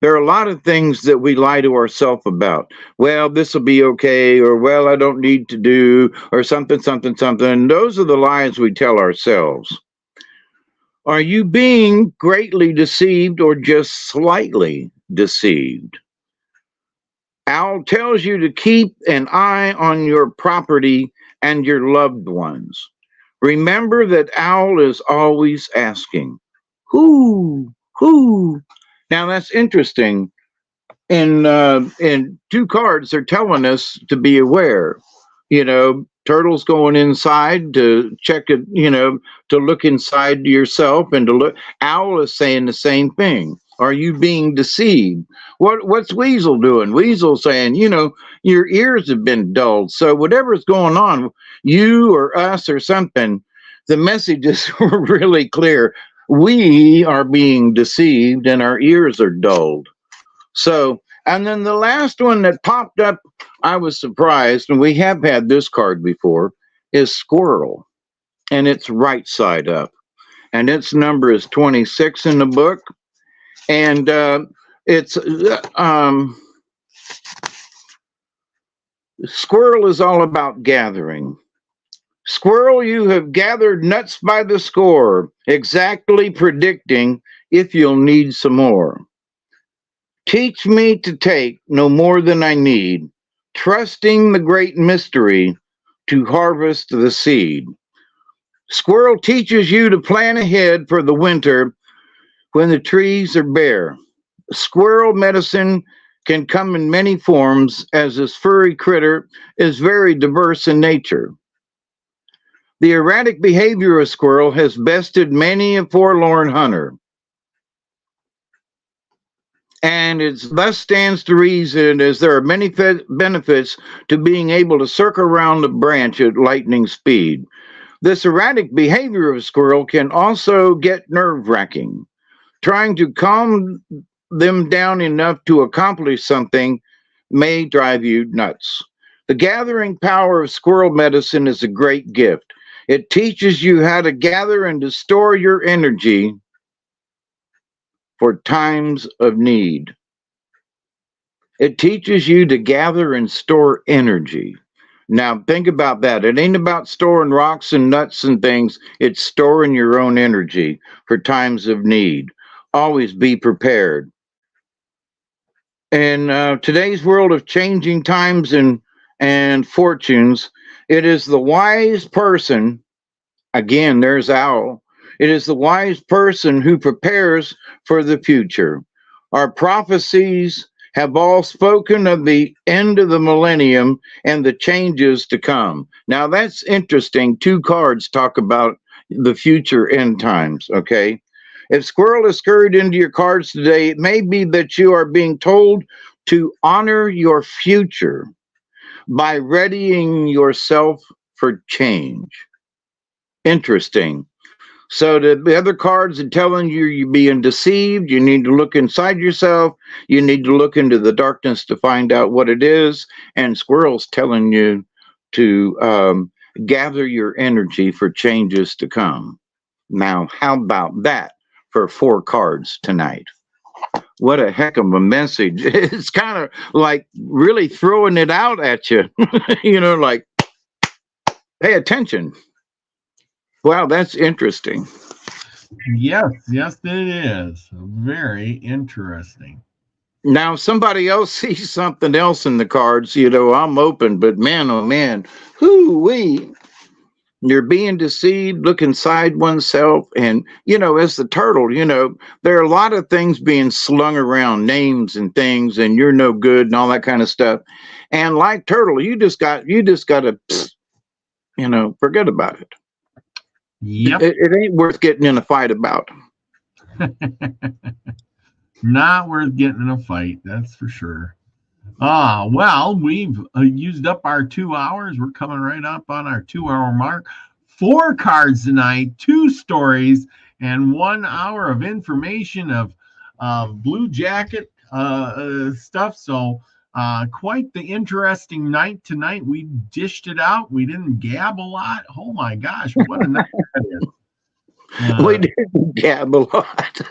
There are a lot of things that we lie to ourselves about. Well, this will be okay, or well, I don't need to do, or something, something, something. Those are the lies we tell ourselves. Are you being greatly deceived or just slightly deceived? Owl tells you to keep an eye on your property and your loved ones. Remember that owl is always asking, who? Now that's interesting. In two cards, they're telling us to be aware. You know, turtle's going inside to check it, to look inside yourself and to look. Owl is saying the same thing. Are you being deceived? What's Weasel doing? Weasel saying, your ears have been dulled. So whatever's going on, you or us or something, the message is really clear. We are being deceived and our ears are dulled. So, and then the last one that popped up, I was surprised, and we have had this card before, is Squirrel. And it's right side up. And its number is 26 in the book. And Squirrel is all about gathering. Squirrel, you have gathered nuts by the score, exactly predicting if you'll need some more. Teach me to take no more than I need, trusting the great mystery to harvest the seed. Squirrel teaches you to plan ahead for the winter when the trees are bare. Squirrel medicine can come in many forms, as this furry critter is very diverse in nature. The erratic behavior of squirrel has bested many a forlorn hunter. And it thus stands to reason as there are many benefits to being able to circle around the branch at lightning speed. This erratic behavior of squirrel can also get nerve-wracking. Trying to calm them down enough to accomplish something may drive you nuts. The gathering power of squirrel medicine is a great gift. It teaches you how to gather and to store your energy for times of need. It teaches you to gather and store energy. Now, think about that. It ain't about storing rocks and nuts and things, it's storing your own energy for times of need. Always be prepared. In today's world of changing times and fortunes, it is the wise person, again, there's Owl, it is the wise person who prepares for the future. Our prophecies have all spoken of the end of the millennium and the changes to come. Now, that's interesting. Two cards talk about the future end times, okay? If Squirrel is scurried into your cards today, it may be that you are being told to honor your future by readying yourself for change. Interesting. So the other cards are telling you you're being deceived. You need to look inside yourself. You need to look into the darkness to find out what it is. And Squirrel's telling you to gather your energy for changes to come. Now, how about that for 4 cards tonight? What a heck of a message. It's kind of like really throwing it out at you, like, pay attention. Wow, that's interesting. Yes, it is. Very interesting. Now, if somebody else sees something else in the cards, I'm open, but man, oh man, whoo-wee. You're being deceived, look inside oneself. And, as the turtle, there are a lot of things being slung around, names and things, and you're no good and all that kind of stuff. And like turtle, you just got to, forget about it. Yep. It ain't worth getting in a fight about. Not worth getting in a fight, that's for sure. Well, we've used up our 2 hours. We're coming right up on our 2-hour mark. 4 cards tonight, 2 stories, and 1 hour of information of Blue Jacket stuff. So quite the interesting night tonight. We dished it out. We didn't gab a lot. Oh my gosh, what a night that is. We didn't gab a lot.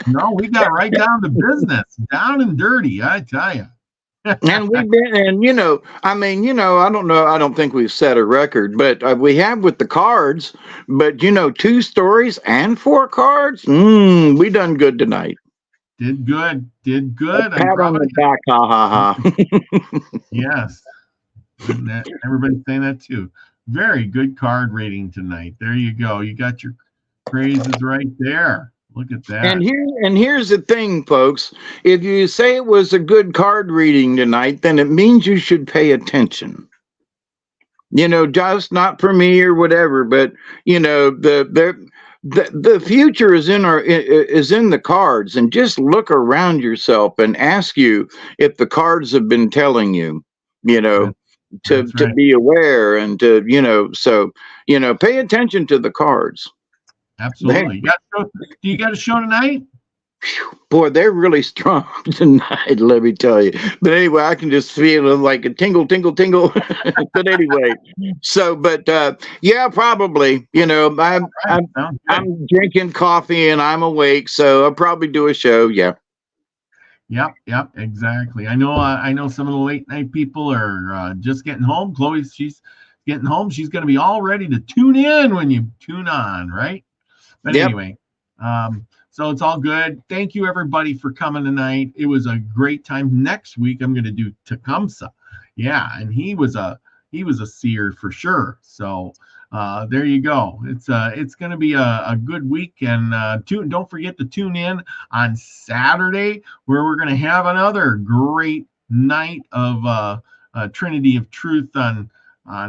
No, we got right down to business, down and dirty, I tell you. And we've been, and I don't know, I don't think we've set a record, but we have with the cards. But 2 stories and 4 cards. We done good tonight. Did good. A pat on the back, ha ha ha. Yes, everybody's saying that too. Very good card rating tonight. There you go. You got your praises right there. Look at that. And here's the thing, folks. If you say it was a good card reading tonight, then it means you should pay attention. Just not for me or whatever, but the future is in the cards, and just look around yourself and ask you if the cards have been telling you, to be aware and to, so pay attention to the cards. Absolutely. Do you got a show tonight? Boy, they're really strong tonight, let me tell you. But anyway, I can just feel them like a tingle, tingle, tingle. But anyway, so, but yeah, probably, I'm drinking coffee and I'm awake, so I'll probably do a show. Yeah. Yep, exactly. I know some of the late night people are just getting home. Chloe, she's getting home. She's going to be all ready to tune in when you tune on, right? But anyway, so it's all good. Thank you, everybody, for coming tonight. It was a great time. Next week, I'm going to do Tecumseh. Yeah, and he was a seer for sure. So there you go. It's going to be a good week. And don't forget to tune in on Saturday, where we're going to have another great night of Trinity of Truth on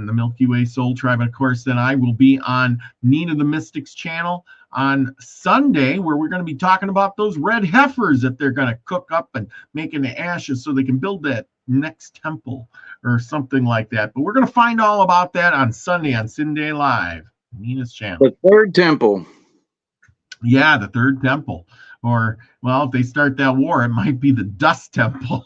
the Milky Way Soul Tribe. And of course, then I will be on Nina the Mystic's channel on Sunday, where we're going to be talking about those red heifers that they're going to cook up and make into ashes so they can build that next temple or something like that. But we're going to find all about that on Sunday on Sin Day Live. Meanest champ. The third temple. Yeah, the third temple. Or, well, if they start that war, it might be the Dust Temple.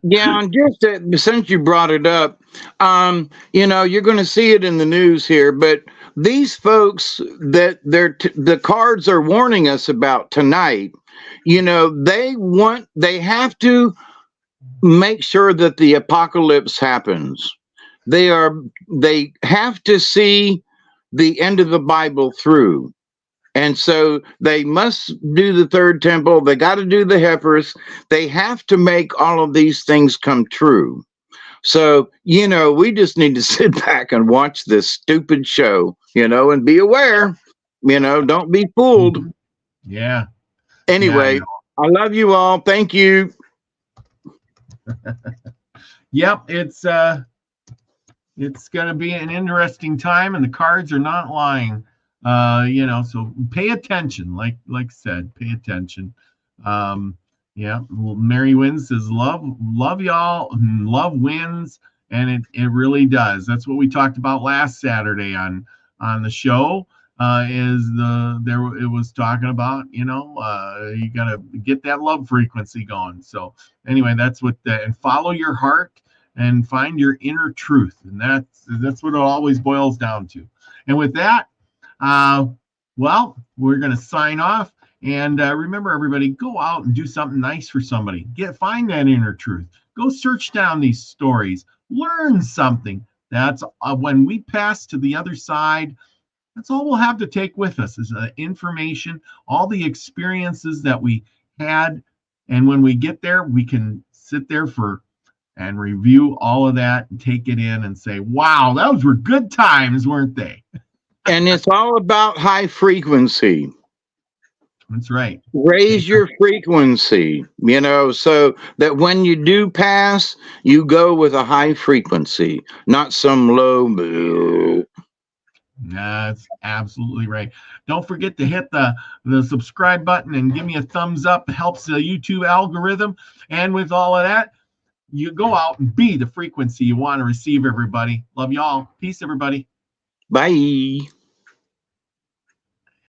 Yeah, and just since you brought it up, you're going to see it in the news here, but these folks that the cards are warning us about tonight, they have to make sure that the apocalypse happens. They have to see the end of the Bible through. And so they must do the third temple. They got to do the heifers. They have to make all of these things come true. So, we just need to sit back and watch this stupid show, and be aware, don't be fooled. Yeah. Anyway, I love you all. Thank you. Yep. It's going to be an interesting time, and the cards are not lying. So pay attention, like said, pay attention. Yeah, well, Mary wins says love y'all, love wins, and it really does. That's what we talked about last Saturday on the show. It was talking about, you gotta get that love frequency going. So anyway, that's what and follow your heart and find your inner truth, and that's what it always boils down to. And with that, well, we're going to sign off, and remember, everybody, go out and do something nice for somebody. Find that inner truth. Go search down these stories. Learn something. That's when we pass to the other side. That's all we'll have to take with us is information, all the experiences that we had, and when we get there, we can sit there and review all of that and take it in and say, "Wow, those were good times, weren't they?" And it's all about high frequency. That's right. Raise your frequency, so that when you do pass, you go with a high frequency, not some low. That's absolutely right. Don't forget to hit the subscribe button and give me a thumbs up. It helps the YouTube algorithm. And with all of that, you go out and be the frequency you want to receive, everybody. Love y'all. Peace, everybody. Bye.